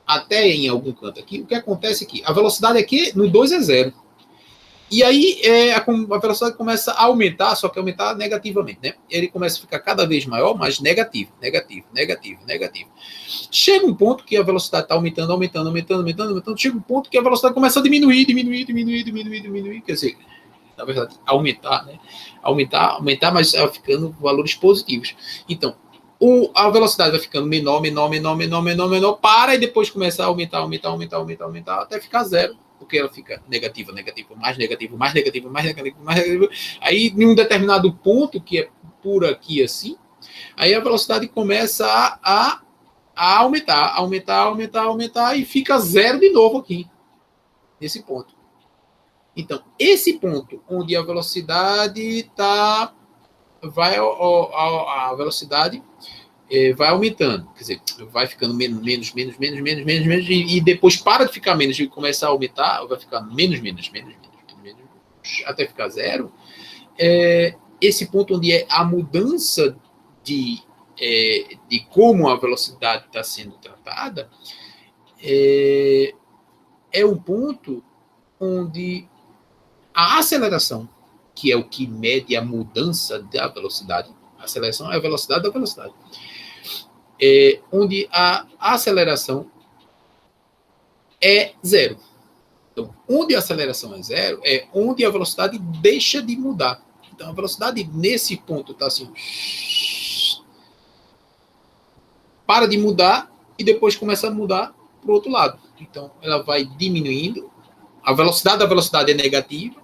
até em algum canto aqui, o que acontece aqui? A velocidade aqui no 2 é 0. E aí a velocidade começa a aumentar, só que aumentar negativamente, né? Ele começa a ficar cada vez maior, mas negativo. Chega um ponto que a velocidade está aumentando. Chega um ponto que a velocidade começa a diminuir. Quer dizer, na verdade, aumentar, né? Aumentar, mas ficando valores positivos. Então, a velocidade vai ficando menor, para e depois começa a aumentar, até ficar 0. Porque ela fica negativa, mais negativo. Aí, em um determinado ponto, que é por aqui assim, aí a velocidade começa a aumentar, e fica 0 de novo aqui, nesse ponto. Então, esse ponto onde a velocidade a velocidade vai aumentando, quer dizer, vai ficando menos, e depois para de ficar menos e começa a aumentar, vai ficar menos, até ficar 0. Esse ponto onde é a mudança de como a velocidade está sendo tratada, é um ponto onde a aceleração, que é o que mede a mudança da velocidade, a aceleração é a velocidade da velocidade, onde a aceleração é 0. Então, onde a aceleração é 0 é onde a velocidade deixa de mudar. Então, a velocidade nesse ponto está assim, para de mudar e depois começa a mudar para o outro lado. Então, ela vai diminuindo. A velocidade da velocidade é negativa,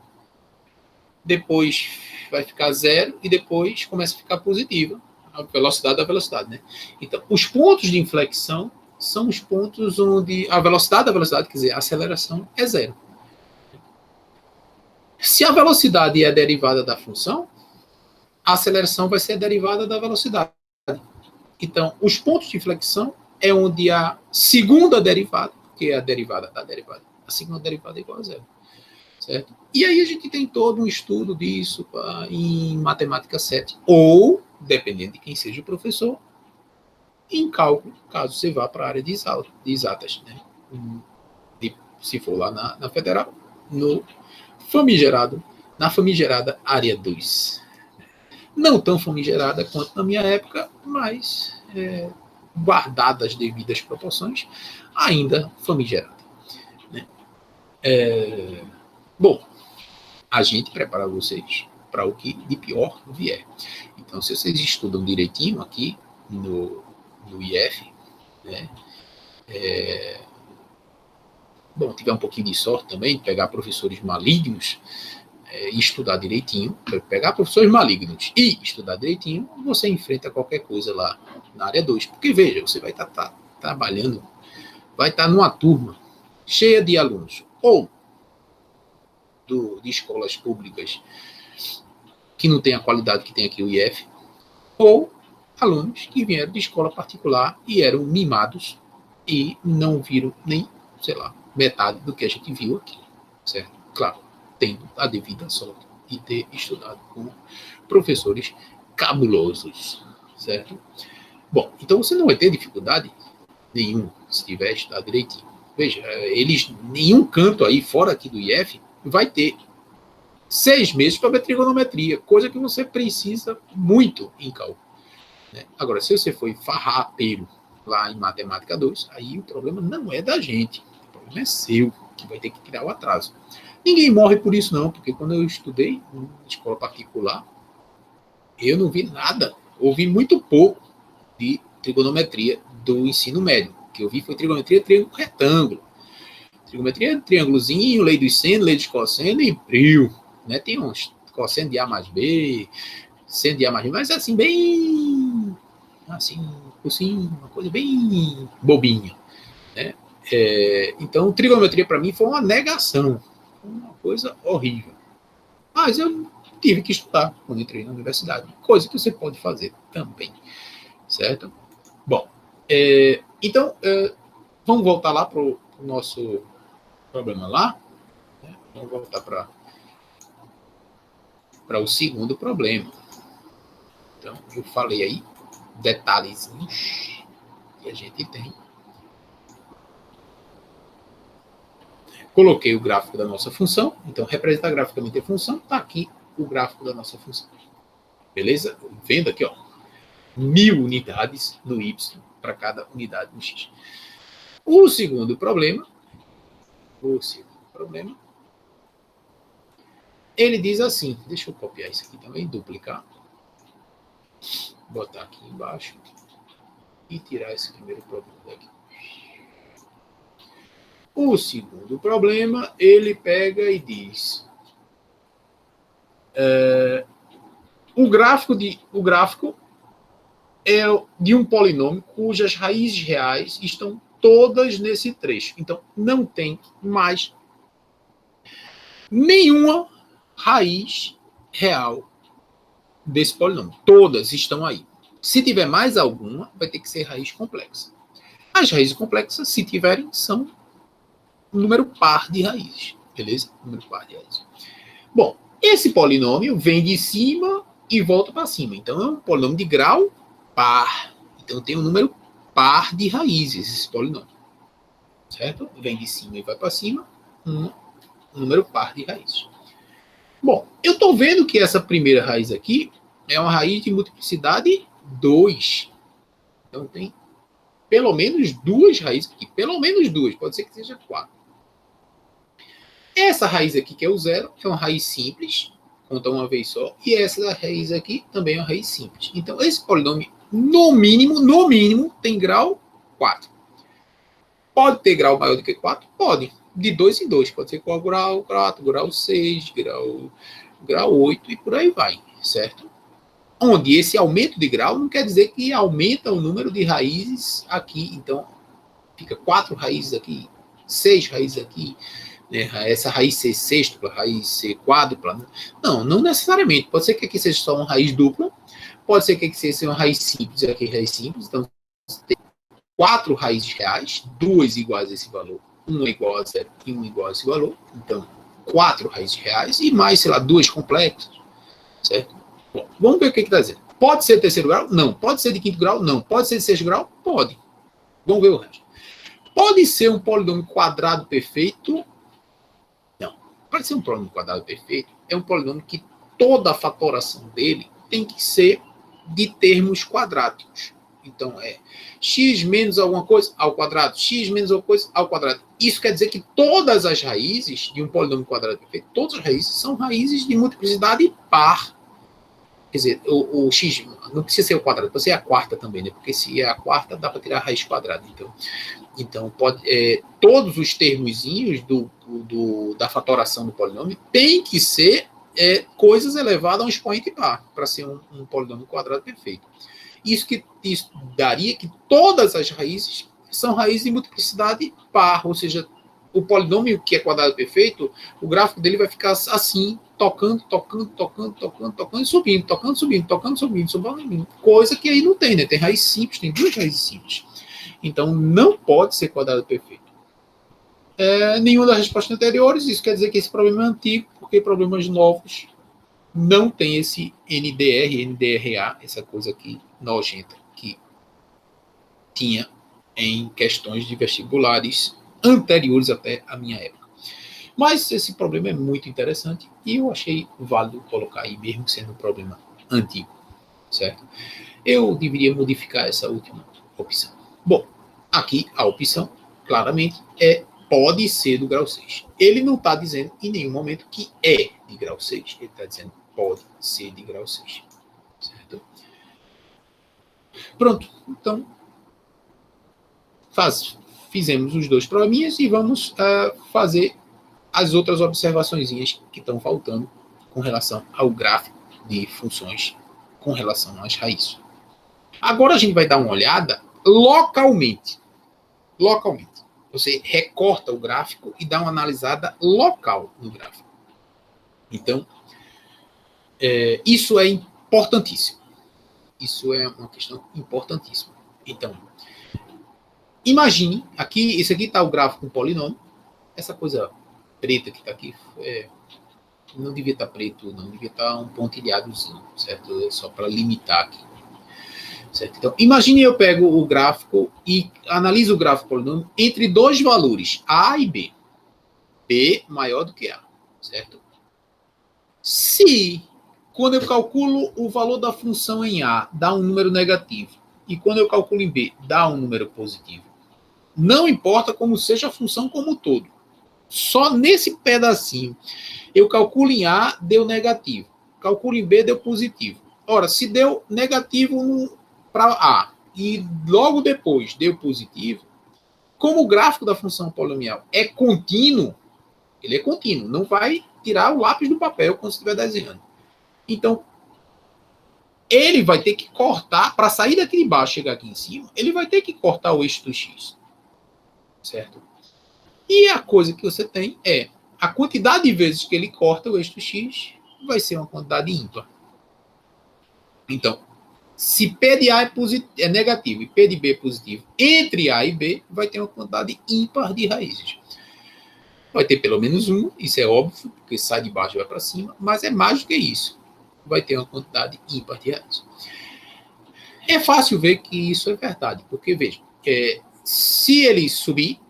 depois vai ficar 0 e depois começa a ficar positiva. A velocidade da velocidade, né? Então, os pontos de inflexão são os pontos onde a velocidade da velocidade, quer dizer, a aceleração é 0. Se a velocidade é a derivada da função, a aceleração vai ser a derivada da velocidade. Então, os pontos de inflexão é onde a segunda derivada, que é a derivada da derivada, a segunda derivada é igual a 0. Certo? E aí a gente tem todo um estudo disso em matemática 7, ou, dependendo de quem seja o professor, em cálculo, caso você vá para a área de exatas, né? Se for lá na Federal, na famigerada área 2. Não tão famigerada quanto na minha época, mas guardadas as devidas proporções, ainda famigerada. Né? Bom, a gente prepara vocês para o que de pior vier. Então, se vocês estudam direitinho aqui no IF, né, tiver um pouquinho de sorte também, pegar professores malignos e estudar direitinho, pegar professores malignos e estudar direitinho, você enfrenta qualquer coisa lá na área 2. Porque, veja, você vai estar trabalhando, vai estar numa turma cheia de alunos, ou de escolas públicas que não tem a qualidade que tem aqui o IF, ou alunos que vieram de escola particular e eram mimados e não viram nem, sei lá, metade do que a gente viu aqui, certo? Claro, tendo a devida sorte de ter estudado com professores cabulosos, certo? Bom, então você não vai ter dificuldade nenhuma se tiver estudado direitinho. Veja, nenhum canto aí, fora aqui do IF, vai ter 6 meses para ver trigonometria, coisa que você precisa muito em cálculo. Né? Agora, se você for farrapeiro lá em Matemática 2, aí o problema não é da gente, o problema é seu, que vai ter que tirar o atraso. Ninguém morre por isso não, porque quando eu estudei em escola particular, eu não vi nada, ouvi muito pouco de trigonometria do ensino médio. O que eu vi foi trigonometria triângulo retângulo. Trigonometria triângulozinho, lei dos seno, lei dos cosseno e prio. Né? Tem uns cosseno de A mais B, seno de A mais B, mas assim, bem assim, uma coisa bem bobinha. Né? Então, trigonometria para mim foi uma negação, uma coisa horrível. Mas eu tive que estudar quando entrei na universidade, coisa que você pode fazer também, certo? Bom, então, vamos voltar lá para o nosso problema lá. Né? Vamos voltar para o segundo problema. Então, eu falei aí detalhezinhos que a gente tem. Coloquei o gráfico da nossa função. Então, representar graficamente a função. Está aqui o gráfico da nossa função. Beleza? Vendo aqui, ó, 1000 unidades no Y para cada unidade no X. O segundo problema, ele diz assim, deixa eu copiar isso aqui também, duplicar, botar aqui embaixo e tirar esse primeiro problema daqui. O segundo problema, ele pega e diz, o gráfico é de um polinômio cujas raízes reais estão todas nesse trecho. Então, não tem mais nenhuma raiz real desse polinômio. Todas estão aí. Se tiver mais alguma, vai ter que ser raiz complexa. As raízes complexas, se tiverem, são um número par de raízes. Beleza? Número par de raízes. Bom, esse polinômio vem de cima e volta para cima. Então, é um polinômio de grau par. Então, tem um número par de raízes, esse polinômio. Certo? Vem de cima e vai para cima, um número par de raízes. Bom, eu estou vendo que essa primeira raiz aqui é uma raiz de multiplicidade 2. Então, tem pelo menos 2 raízes aqui. Pelo menos 2, pode ser que seja 4. Essa raiz aqui, que é o 0, é uma raiz simples, conta uma vez só. E essa raiz aqui também é uma raiz simples. Então, esse polinômio, no mínimo, tem grau 4. Pode ter grau maior do que 4? Pode. De 2 em 2. Pode ser com grau 4, grau 6, grau 8 e por aí vai. Certo? Onde esse aumento de grau não quer dizer que aumenta o número de raízes aqui. Então, fica 4 raízes aqui, 6 raízes aqui. Né? Essa raiz ser sextupla, raiz ser quádrupla. Né? Não necessariamente. Pode ser que aqui seja só uma raiz dupla. Pode ser que aqui seja uma raiz simples e aqui raiz simples. Então, tem 4 raízes reais, 2 iguais a esse valor, 1 igual a 0 e 1 igual a esse valor. Então, 4 raízes reais e mais, sei lá, 2 complexas. Certo? Bom, vamos ver o que está dizendo. Pode ser de terceiro grau? Não. Pode ser de quinto grau? Não. Pode ser de sexto grau? Pode. Vamos ver o resto. Pode ser um polinômio quadrado perfeito? Não. Pode ser um polinômio quadrado perfeito. É um polinômio que toda a fatoração dele tem que ser de termos quadráticos. Então, é x menos alguma coisa ao quadrado, x menos alguma coisa ao quadrado. Isso quer dizer que todas as raízes de um polinômio quadrado perfeito, todas as raízes são raízes de multiplicidade par. Quer dizer, o x não precisa ser o quadrado, pode ser a quarta também, né? Porque se é a quarta, dá para tirar a raiz quadrada. Então todos os termozinhos da fatoração do polinômio tem que ser coisas elevadas a um expoente par, para ser um polinômio quadrado perfeito. Isso daria que todas as raízes são raízes de multiplicidade par, ou seja, o polinômio que é quadrado perfeito, o gráfico dele vai ficar assim, tocando e subindo, subindo. Coisa que aí não tem, né? Tem raiz simples, tem 2 raízes simples. Então, não pode ser quadrado perfeito. Nenhuma das respostas anteriores, isso quer dizer que esse problema é antigo, porque problemas novos não tem esse NDR, NDRA, essa coisa aqui nojenta que tinha em questões de vestibulares anteriores até a minha época. Mas esse problema é muito interessante e eu achei válido colocar aí, mesmo sendo um problema antigo, certo? Eu deveria modificar essa última opção. Bom, aqui a opção, claramente, pode ser do grau 6. Ele não está dizendo em nenhum momento que é de grau 6. Ele está dizendo pode ser de grau 6. Certo? Pronto. Então, fizemos os dois probleminhas e vamos fazer as outras observações que estão faltando com relação ao gráfico de funções com relação às raízes. Agora a gente vai dar uma olhada localmente. Localmente. Você recorta o gráfico e dá uma analisada local no gráfico. Então, isso é importantíssimo. Isso é uma questão importantíssima. Então, imagine, esse aqui está o gráfico com polinômio. Essa coisa preta que está aqui, não devia estar preto, não devia estar um pontilhadozinho, certo? Só para limitar aqui. Certo? Então, imagine eu pego o gráfico e analiso o gráfico polinômio entre dois valores, A e B. B maior do que A, certo? Se, quando eu calculo o valor da função em A, dá um número negativo, e quando eu calculo em B, dá um número positivo, não importa como seja a função como um todo. Só nesse pedacinho, eu calculo em A, deu negativo. Calculo em B, deu positivo. Ora, se deu negativo para A e logo depois deu positivo, como o gráfico da função polinomial é contínuo, ele é contínuo, não vai tirar o lápis do papel quando estiver desenhando. Então, ele vai ter que cortar, para sair daqui de baixo e chegar aqui em cima, ele vai ter que cortar o eixo do X. Certo? E a coisa que você tem é a quantidade de vezes que ele corta o eixo do X vai ser uma quantidade ímpar. Então, se P de A é negativo e P de B é positivo, entre A e B vai ter uma quantidade ímpar de raízes. Vai ter pelo menos um, isso é óbvio, porque sai de baixo e vai para cima, mas é mais do que isso. Vai ter uma quantidade ímpar de raízes. É fácil ver que isso é verdade, porque, veja, se ele subir,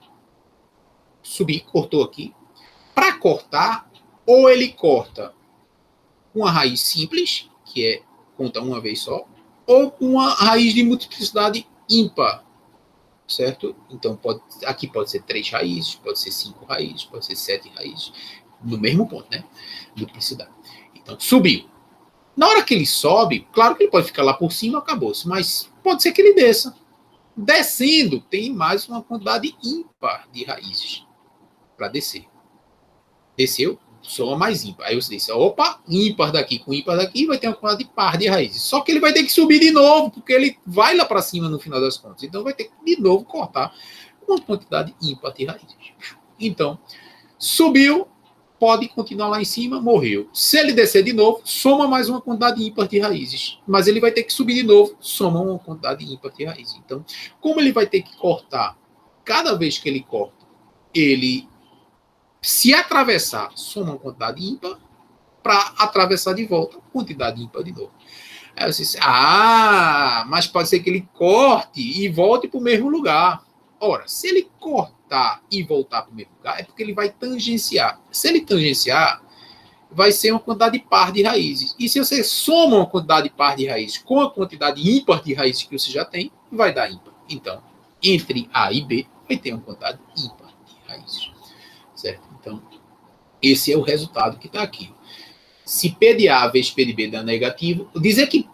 cortou aqui, para cortar, ou ele corta uma raiz simples, que conta uma vez só, ou uma raiz de multiplicidade ímpar, certo? Então, aqui pode ser 3 raízes, pode ser 5 raízes, pode ser 7 raízes, no mesmo ponto, né? Duplicidade. Então, subiu. Na hora que ele sobe, claro que ele pode ficar lá por cima, acabou-se, mas pode ser que ele desça. Descendo, tem mais uma quantidade ímpar de raízes para descer. Desceu, soma mais ímpar. Aí você diz, opa, ímpar daqui com ímpar daqui, vai ter uma quantidade par de raízes. Só que ele vai ter que subir de novo, porque ele vai lá para cima no final das contas. Então vai ter que de novo cortar uma quantidade ímpar de raízes. Então, subiu, pode continuar lá em cima, morreu. Se ele descer de novo, soma mais uma quantidade ímpar de raízes. Mas ele vai ter que subir de novo, soma uma quantidade ímpar de raízes. Então, como ele vai ter que cortar, cada vez que ele corta, ele, se atravessar, soma uma quantidade ímpar, para atravessar de volta, quantidade ímpar de novo. Aí você diz, mas pode ser que ele corte e volte para o mesmo lugar. Ora, se ele cortar e voltar para o mesmo lugar, é porque ele vai tangenciar. Se ele tangenciar, vai ser uma quantidade par de raízes. E se você soma uma quantidade par de raízes com a quantidade ímpar de raízes que você já tem, vai dar ímpar. Então, entre A e B, vai ter uma quantidade ímpar de raízes. Certo? Então, esse é o resultado que está aqui. Se P de A vezes P de B dá negativo, dizer que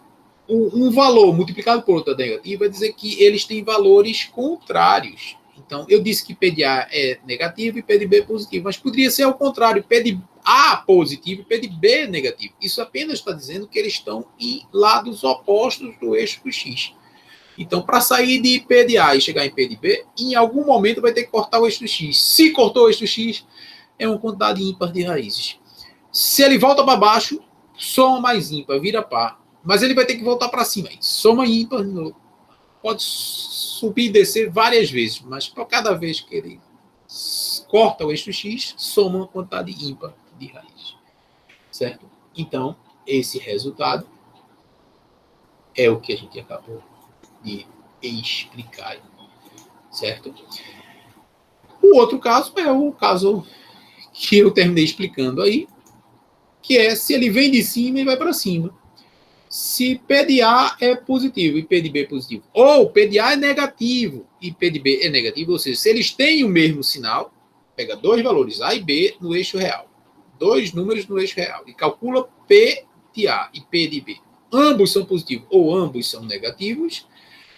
um valor multiplicado por outro negativo é dizer que eles têm valores contrários. Então, eu disse que P de A é negativo e P de B é positivo, mas poderia ser ao contrário, P de A positivo e P de B negativo. Isso apenas está dizendo que eles estão em lados opostos do eixo do X. Então, para sair de P de A e chegar em P de B, em algum momento vai ter que cortar o eixo do X. Se cortou o eixo do X, é uma quantidade ímpar de raízes. Se ele volta para baixo, soma mais ímpar, vira par. Mas ele vai ter que voltar para cima. Soma ímpar de novo. Pode subir e descer várias vezes, mas para cada vez que ele corta o eixo X, soma uma quantidade ímpar de raízes. certo? Então, esse resultado é o que a gente acabou de explicar, certo? O outro caso é o caso que eu terminei explicando aí, que é se ele vem de cima e vai para cima. Se P de A é positivo e P de B é positivo, ou P de A é negativo e P de B é negativo, ou seja, se eles têm o mesmo sinal, pega dois valores, A e B, no eixo real, dois números no eixo real, e calcula P de A e P de B. Ambos são positivos ou ambos são negativos,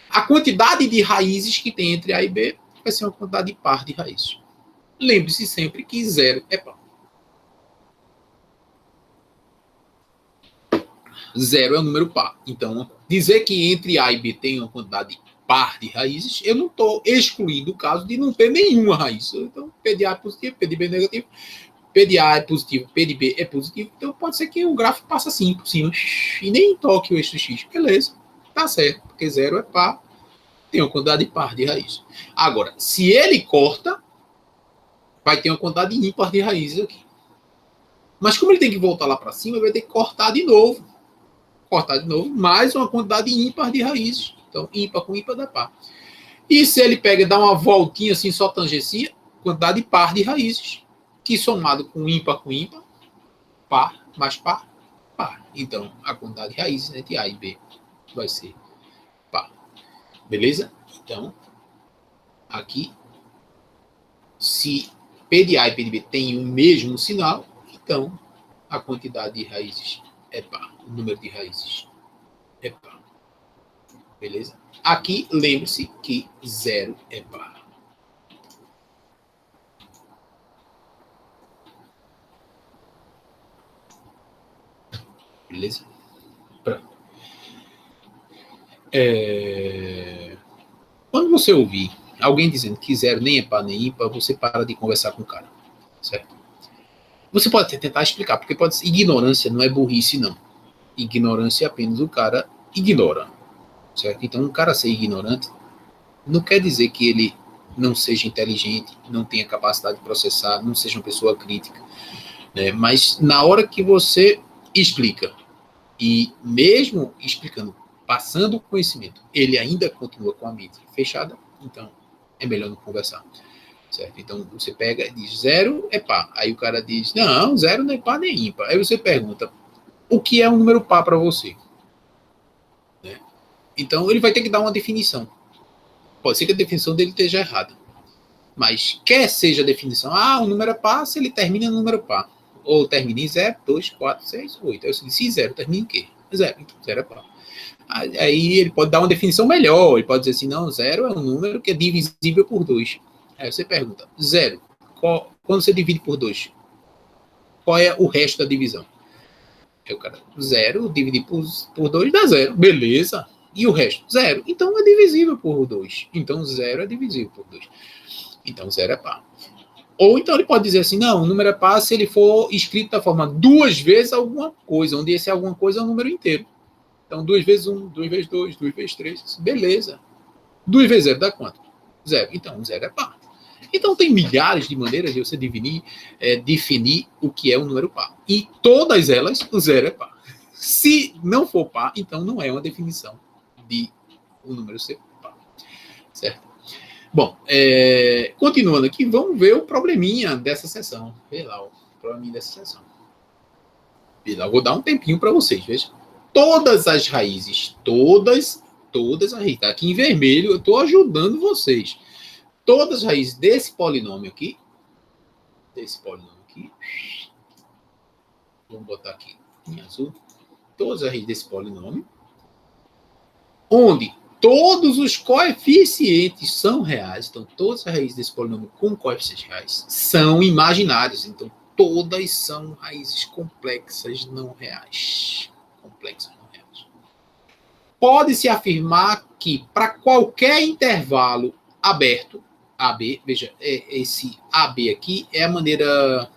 a quantidade de raízes que tem entre A e B vai ser uma quantidade par de raízes. Lembre-se sempre que zero é par. Zero é um número par. Então, dizer que entre A e B tem uma quantidade par de raízes, eu não estou excluindo o caso de não ter nenhuma raiz. Então, P de A é positivo, P de B é negativo, P de A é positivo, P de B é positivo. Então, pode ser que o gráfico passe assim por cima e nem toque o eixo X. Beleza, tá certo, porque zero é par, tem uma quantidade par de raízes. Agora, se ele corta, vai ter uma quantidade ímpar de raízes aqui. Mas como ele tem que voltar lá para cima, ele vai ter que cortar de novo. Cortar de novo, mais uma quantidade ímpar de raízes. Então, ímpar com ímpar dá par. E se ele pega e dá uma voltinha assim, só tangencia, quantidade par de raízes, que somado com ímpar, par, mais par, par. Então, a quantidade de raízes entre A e B vai ser par. Beleza? Então, aqui, se P de A e P de B têm o mesmo sinal, então a quantidade de raízes é par. O número de raízes é par. Beleza? Aqui, lembre-se que zero é par. Beleza? Quando você ouvir alguém dizendo que zero nem é par nem ímpar, você para de conversar com o cara. Certo? Você pode até tentar explicar, porque pode ser ignorância, não é burrice, não. Ignorância é apenas o cara ignora. Certo? Então, um cara ser ignorante não quer dizer que ele não seja inteligente, não tenha capacidade de processar, não seja uma pessoa crítica. Né? Mas na hora que você explica, e mesmo explicando, passando o conhecimento, ele ainda continua com a mente fechada, então é melhor não conversar. Certo? Então você pega e diz zero é par. Aí o cara diz, não, zero não é par nem ímpar. Aí você pergunta, o que é um número par para você? Né? Então ele vai ter que dar uma definição. Pode ser que a definição dele esteja errada. Mas quer seja a definição, o número é par se ele termina no número par. Ou termina em 0, 2, 4, 6, 8. Aí eu disse, 0 termina em quê? 0. Então 0 é par. Aí ele pode dar uma definição melhor. Ele pode dizer assim, não, 0 é um número que é divisível por 2. Aí você pergunta, 0, quando você divide por 2, qual é o resto da divisão? Aí o cara, 0 dividir por 2 dá 0. Beleza. E o resto? 0. Então é divisível por 2. Então 0 é divisível por 2. Então 0 é par. Ou então ele pode dizer assim, não, o número é par se ele for escrito da forma 2 vezes alguma coisa, onde esse alguma coisa é um número inteiro. Então 2 vezes 1, 2 vezes 2, 2 vezes 3, beleza. 2 vezes 0 dá quanto? 0. Então 0 é par. Então tem milhares de maneiras de você definir o que é um número par. E todas elas, o 0 é par. Se não for par, então não é uma definição de um número ser par. Certo? Bom, continuando aqui, vamos ver o probleminha dessa sessão. Vê lá o probleminha dessa sessão. Eu vou dar um tempinho para vocês, veja. Todas as raízes, todas as raízes, tá aqui em vermelho, eu estou ajudando vocês. Todas as raízes desse polinômio aqui, vamos botar aqui em azul, todas as raízes desse polinômio, onde todos os coeficientes são reais, então todas as raízes desse polinômio com coeficientes reais são imaginários, então todas são raízes complexas não reais. Pode-se afirmar que para qualquer intervalo aberto, AB, veja, esse AB aqui é a maneira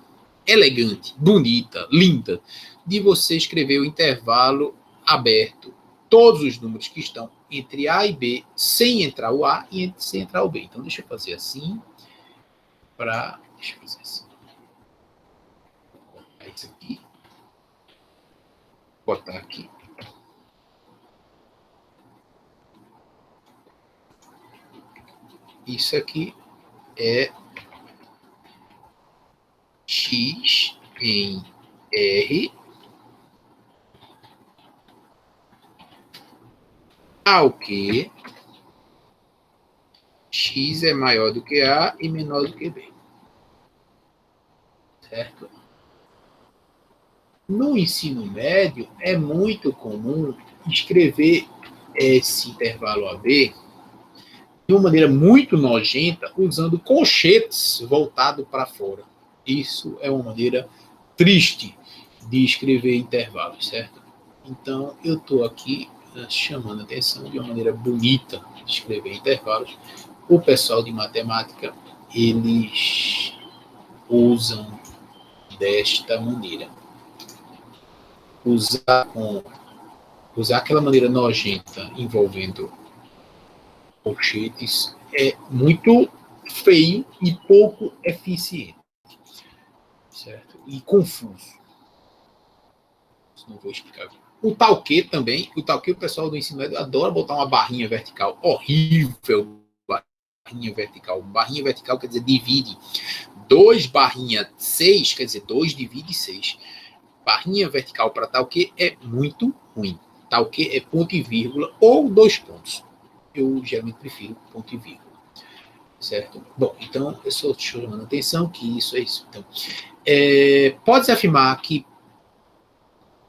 elegante, bonita, linda, de você escrever o intervalo aberto, todos os números que estão entre A e B, sem entrar o A e sem entrar o B. Então, deixa eu fazer assim, deixa eu fazer assim. Vou colocar isso aqui. botar aqui. Isso aqui é x em R ao que x é maior do que A e menor do que B. Certo? No ensino médio, é muito comum escrever esse intervalo AB de uma maneira muito nojenta, usando colchetes voltados para fora. Isso é uma maneira triste de escrever intervalos, certo? Então, eu estou aqui chamando a atenção de uma maneira bonita de escrever intervalos. O pessoal de matemática, eles usam desta maneira. Usar aquela maneira nojenta envolvendo colchetes é muito feio e pouco eficiente, certo? E confuso. Não vou explicar. O talquê também, o pessoal do ensino médio adora botar uma barrinha vertical, horrível barrinha vertical. Barrinha vertical quer dizer divide. 2 barrinha 6, quer dizer 2 divide 6. Barrinha vertical para talquê é muito ruim. Talquê é ponto e vírgula ou 2 pontos. Eu geralmente prefiro ponto e vírgula. Certo? Bom, então eu estou chamando a atenção que isso é isso. Então, pode-se afirmar que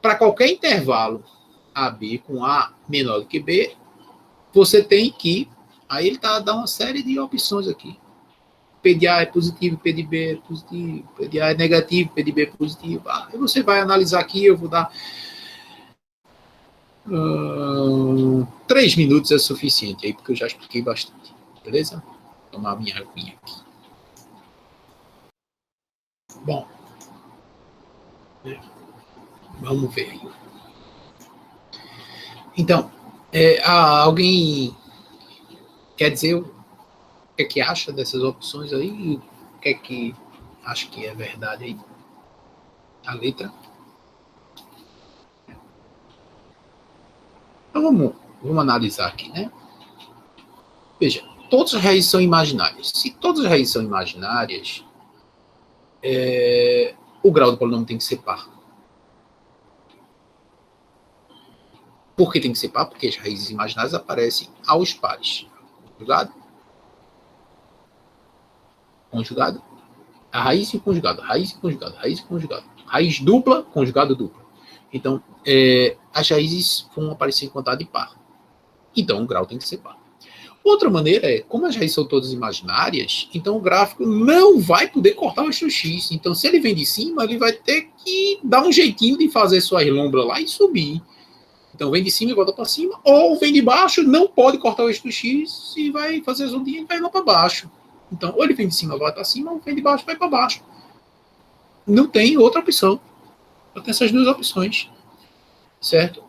para qualquer intervalo AB com A menor do que B, você tem que... Aí ele dá uma série de opções aqui. P de A é positivo, P de B é positivo, P de A é negativo, P de B é positivo. Aí você vai analisar aqui, eu vou dar... 3 minutos é suficiente aí, porque eu já expliquei bastante. Beleza? Vou tomar minha aguinha aqui. Bom. Vamos ver aí. Então, alguém quer dizer o que é que acha dessas opções aí? O que é que acha que é verdade aí? A letra? Então vamos analisar aqui, né? Veja, todas as raízes são imaginárias. Se todas as raízes são imaginárias, o grau do polinômio tem que ser par. Por que tem que ser par? Porque as raízes imaginárias aparecem aos pares. Conjugado? Conjugado? A raiz e o conjugado, raiz e conjugado, raiz e conjugado. Raiz dupla, conjugado duplo. Então, as raízes vão aparecer em quantidade par. Então, o grau tem que ser par. Outra maneira é, como as raízes são todas imaginárias, então o gráfico não vai poder cortar o eixo X. Então, se ele vem de cima, ele vai ter que dar um jeitinho de fazer suas lombras lá e subir. Então, vem de cima e volta para cima, ou vem de baixo, não pode cortar o eixo do X e vai fazer as ondinhas e vai lá para baixo. Então, ou ele vem de cima, vai para cima, ou vem de baixo, vai para baixo. Não tem outra opção. Só tem essas duas opções. Certo?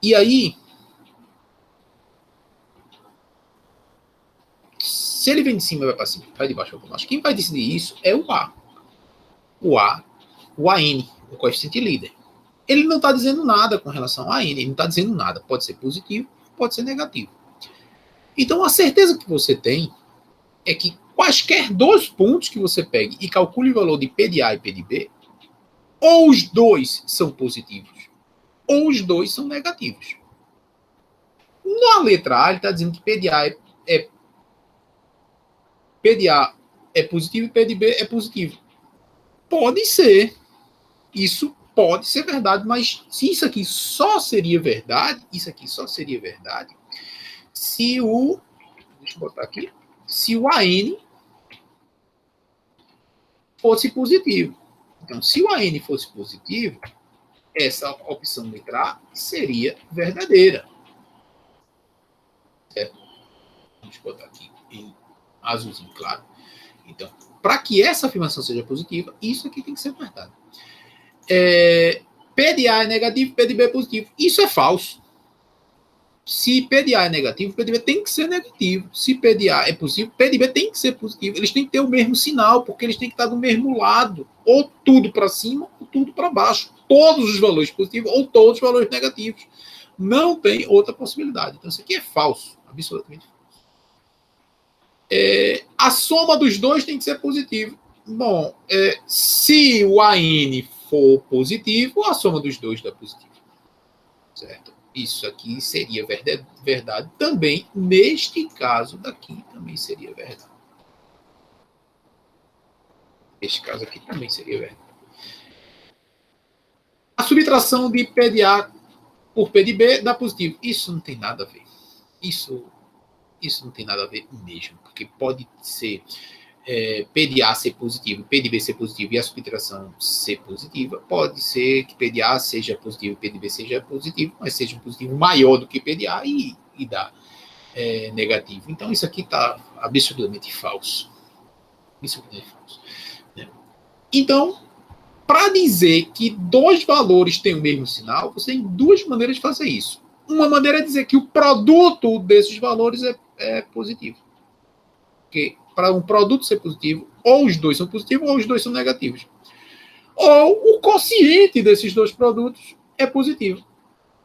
E aí, se ele vem de cima, vai para cima, vai de baixo, vai para baixo. Quem vai decidir isso é o A. O AN, o coeficiente líder. Ele não está dizendo nada com relação a N, ele não está dizendo nada. Pode ser positivo, pode ser negativo. Então, a certeza que você tem é que quaisquer 2 pontos que você pegue e calcule o valor de P de A e P de B, ou os dois são positivos, ou os dois são negativos. Na letra A, ele está dizendo que P de A P de A é positivo e P de B é positivo. Pode ser. Isso pode ser verdade, mas se isso aqui só seria verdade, se o... Deixa eu botar aqui. Se o AN fosse positivo. Então, se o AN fosse positivo, essa opção letra A seria verdadeira. Certo? Vamos botar aqui em azulzinho claro. Então, para que essa afirmação seja positiva, isso aqui tem que ser verdade. P de A é negativo, P de B é positivo. Isso é falso. Se PDA é negativo, PDB tem que ser negativo. Se PDA é positivo, PDB tem que ser positivo. Eles têm que ter o mesmo sinal, porque eles têm que estar do mesmo lado. Ou tudo para cima, ou tudo para baixo. Todos os valores positivos ou todos os valores negativos. Não tem outra possibilidade. Então, isso aqui é falso. Absolutamente falso. A soma dos dois tem que ser positiva. Bom, se o AN for positivo, a soma dos dois dá positivo. Certo? Isso aqui seria verdade também. Neste caso daqui também seria verdade. Neste caso aqui também seria verdade. A subtração de PDA por P de B dá positivo. Isso não tem nada a ver. Isso não tem nada a ver mesmo. Porque pode ser P de A ser positivo, P de B ser positivo e a subtração ser positiva. Pode ser que P de A seja positivo e P de B seja positivo, mas seja um positivo maior do que P de A e dá negativo. Então, isso aqui está absolutamente falso. Absolutamente falso. Então, para dizer que dois valores têm o mesmo sinal, você tem duas maneiras de fazer isso. Uma maneira é dizer que o produto desses valores é positivo. Porque para um produto ser positivo, ou os dois são positivos ou os dois são negativos. Ou o quociente desses dois produtos é positivo.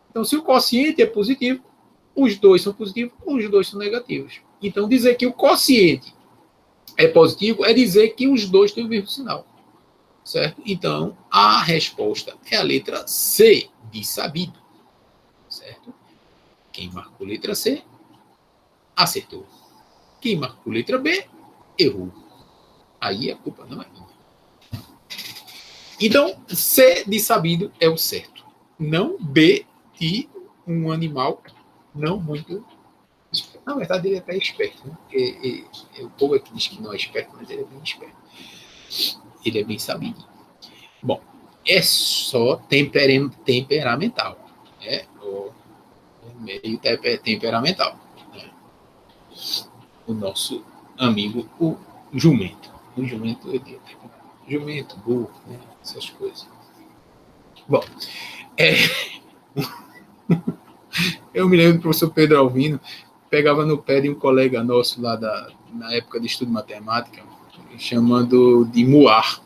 Então, se o quociente é positivo, os dois são positivos ou os dois são negativos. Então, dizer que o quociente é positivo é dizer que os dois têm o mesmo sinal. Certo? Então, a resposta é a letra C, de sabido. Certo? Quem marcou letra C, acertou. Quem marcou letra B, errou. Aí a culpa não é minha. Então, C de sabido é o certo. Não B de um animal não muito esperto. Na verdade, ele é até esperto. Né? O povo aqui diz que não é esperto, mas ele é bem esperto. Ele é bem sabido. Bom, é só temperamental. O meio temperamental. Né? O nosso amigo, o jumento. O jumento, jumento, burro, né? Essas coisas. Bom, eu me lembro do professor Pedro Alvino, pegava no pé de um colega nosso lá na época de estudo de matemática, chamando de muar,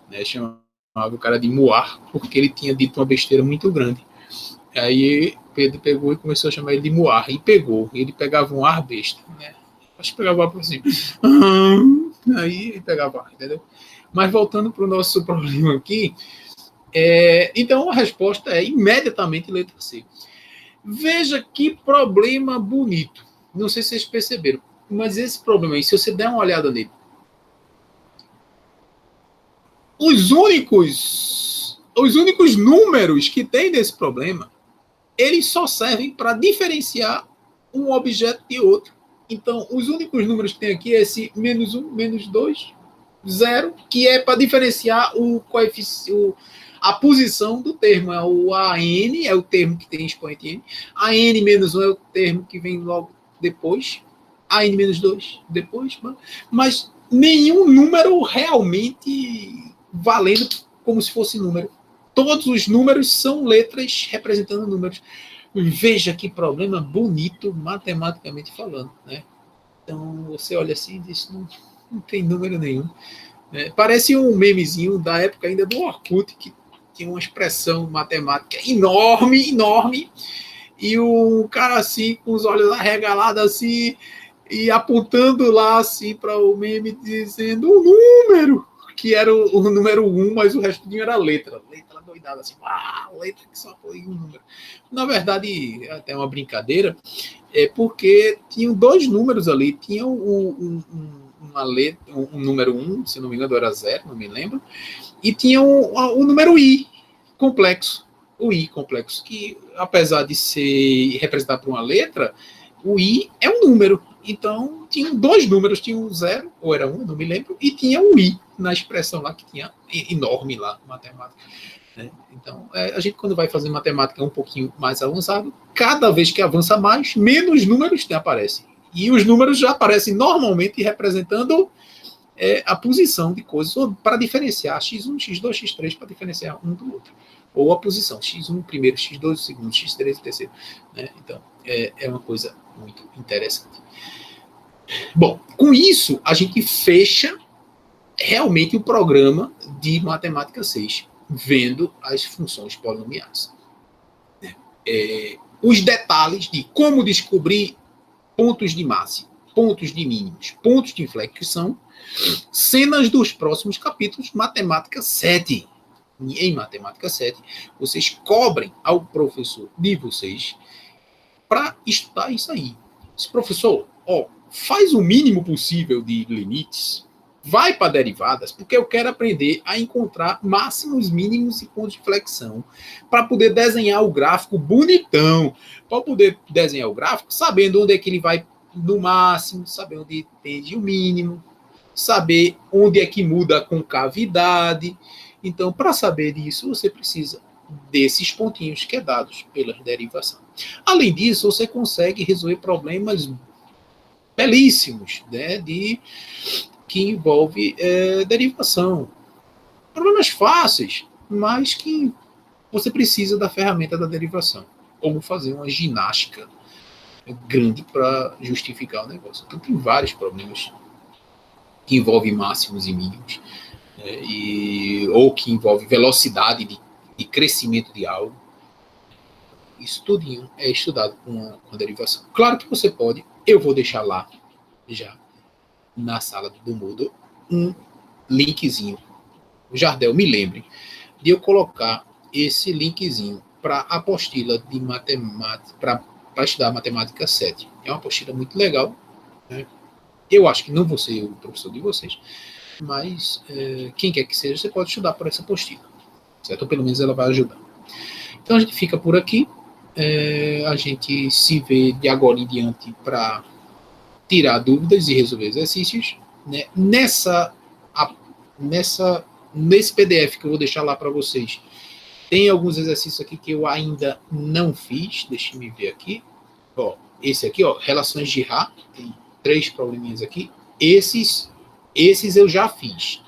né? Chamava o cara de muar, porque ele tinha dito uma besteira muito grande. Aí Pedro pegou e começou a chamar ele de muar, e pegou. Ele pegava um ar besta, né? Acho que pegava o ar assim. Aí ele pegava ar, entendeu? Mas voltando para o nosso problema aqui, então a resposta é imediatamente letra C. Veja que problema bonito. Não sei se vocês perceberam, mas esse problema aí, se você der uma olhada nele, os únicos números que tem desse problema, eles só servem para diferenciar um objeto de outro. Então, os únicos números que tem aqui é esse menos 1, menos 2, 0, que é para diferenciar o coeficiente, a posição do termo. O AN é o termo que tem expoente N. A N menos 1 é o termo que vem logo depois. A N menos 2 depois. Mas nenhum número realmente valendo como se fosse número. Todos os números são letras representando números. Veja que problema bonito, matematicamente falando. Né? Então, você olha assim e diz, não tem número nenhum. Parece um memezinho da época ainda do Orkut, que tinha uma expressão matemática enorme, enorme, e o cara assim, com os olhos arregalados assim, e apontando lá assim para o meme, dizendo o número, que era o número 1, mas o resto era letra doidada assim, letra que só foi um número. Na verdade, até uma brincadeira, porque tinham dois números ali, tinha uma letra, um número 1, se não me engano era 0, não me lembro, e tinha o número I complexo, o I complexo, que apesar de ser representado por uma letra, o I é um número. Então, tinham dois números, tinha um 0, ou era 1, não me lembro, e tinha o I na expressão lá, que tinha enorme lá, matemática. Né? Então, a gente quando vai fazer matemática um pouquinho mais avançado, cada vez que avança mais, menos números aparecem. E os números já aparecem normalmente representando a posição de coisas, para diferenciar x1, x2, x3, para diferenciar um do outro. ou a posição, x1 primeiro, x2 segundo, x3 terceiro. Né? Então, é uma coisa muito interessante. Bom, com isso, a gente fecha realmente o programa de Matemática 6, vendo as funções polinomiais. Os detalhes de como descobrir pontos de máximo, pontos de mínimos, pontos de inflexão, cenas dos próximos capítulos, Matemática 7. Em Matemática 7, vocês cobrem ao professor de vocês para estudar isso aí. Esse professor, faz o mínimo possível de limites, vai para derivadas, porque eu quero aprender a encontrar máximos, mínimos e pontos de flexão, para poder desenhar o gráfico bonitão, para poder desenhar o gráfico sabendo onde é que ele vai no máximo, saber onde tende o mínimo, saber onde é que muda a concavidade. Então, para saber disso, você precisa desses pontinhos que é dados pela derivação. Além disso, você consegue resolver problemas belíssimos, né, que envolve derivação. Problemas fáceis, mas que você precisa da ferramenta da derivação. Ou fazer uma ginástica grande para justificar o negócio. Então, tem vários problemas que envolvem máximos e mínimos, ou que envolve velocidade de crescimento de algo. Isso tudinho é estudado com a derivação. Claro que você pode, eu vou deixar lá, já, na sala do Moodle, um linkzinho. O Jardel, me lembre de eu colocar esse linkzinho para a apostila de matemática, para estudar Matemática 7. É uma apostila muito legal, né? Eu acho que não vou ser o professor de vocês, mas quem quer que seja, você pode estudar por essa apostila, certo? Ou pelo menos ela vai ajudar. Então a gente fica por aqui. A gente se vê de agora em diante para tirar dúvidas e resolver exercícios, né? Nesse PDF que eu vou deixar lá para vocês, tem alguns exercícios aqui que eu ainda não fiz. Deixa eu me ver aqui. Esse aqui, relações de Girard, tem 3 probleminhas aqui. Esses eu já fiz.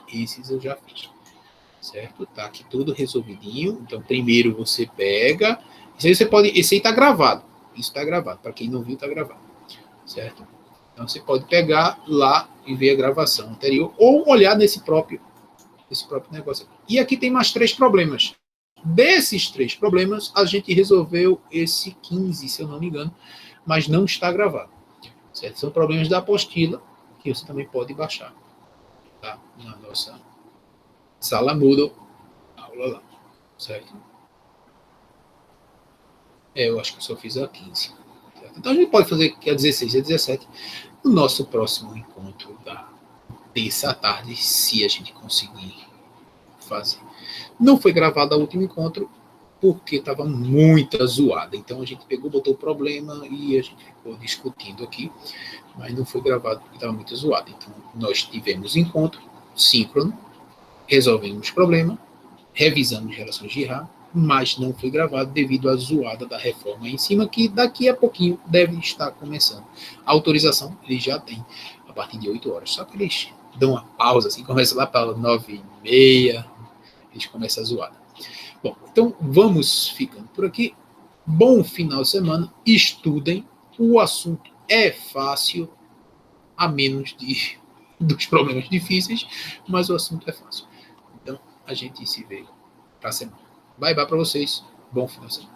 Certo? Tá aqui tudo resolvidinho. Então, primeiro você pega. Esse aí tá gravado. Isso tá gravado. Para quem não viu, tá gravado. Certo? Então, você pode pegar lá e ver a gravação anterior, ou olhar nesse próprio negócio aqui. E aqui tem mais 3 problemas. Desses 3 problemas, a gente resolveu esse 15, se eu não me engano, mas não está gravado. Certo? São problemas da apostila, que você também pode baixar, tá? Na nossa sala Moodle, aula lá, certo? Eu acho que eu só fiz a 15. Certo? Então a gente pode fazer aqui a 16 e a 17 no nosso próximo encontro da terça à tarde, se a gente conseguir fazer. Não foi gravado o último encontro, porque estava muito zoada. Então a gente pegou, botou o problema e a gente ficou discutindo aqui, mas não foi gravado porque estava muito zoado. Então nós tivemos encontro síncrono, resolvemos o problema, revisamos relações de Girard, mas não foi gravado devido à zoada da reforma em cima, que daqui a pouquinho deve estar começando. A autorização eles já têm a partir de 8 horas, só que eles dão uma pausa, assim, começa lá para 9h30, eles começam a zoada. Bom, então vamos ficando por aqui. Bom final de semana, estudem, o assunto é fácil, a menos dos problemas difíceis, mas o assunto é fácil. Então, a gente se vê para a semana. Bye bye para vocês, bom final de semana.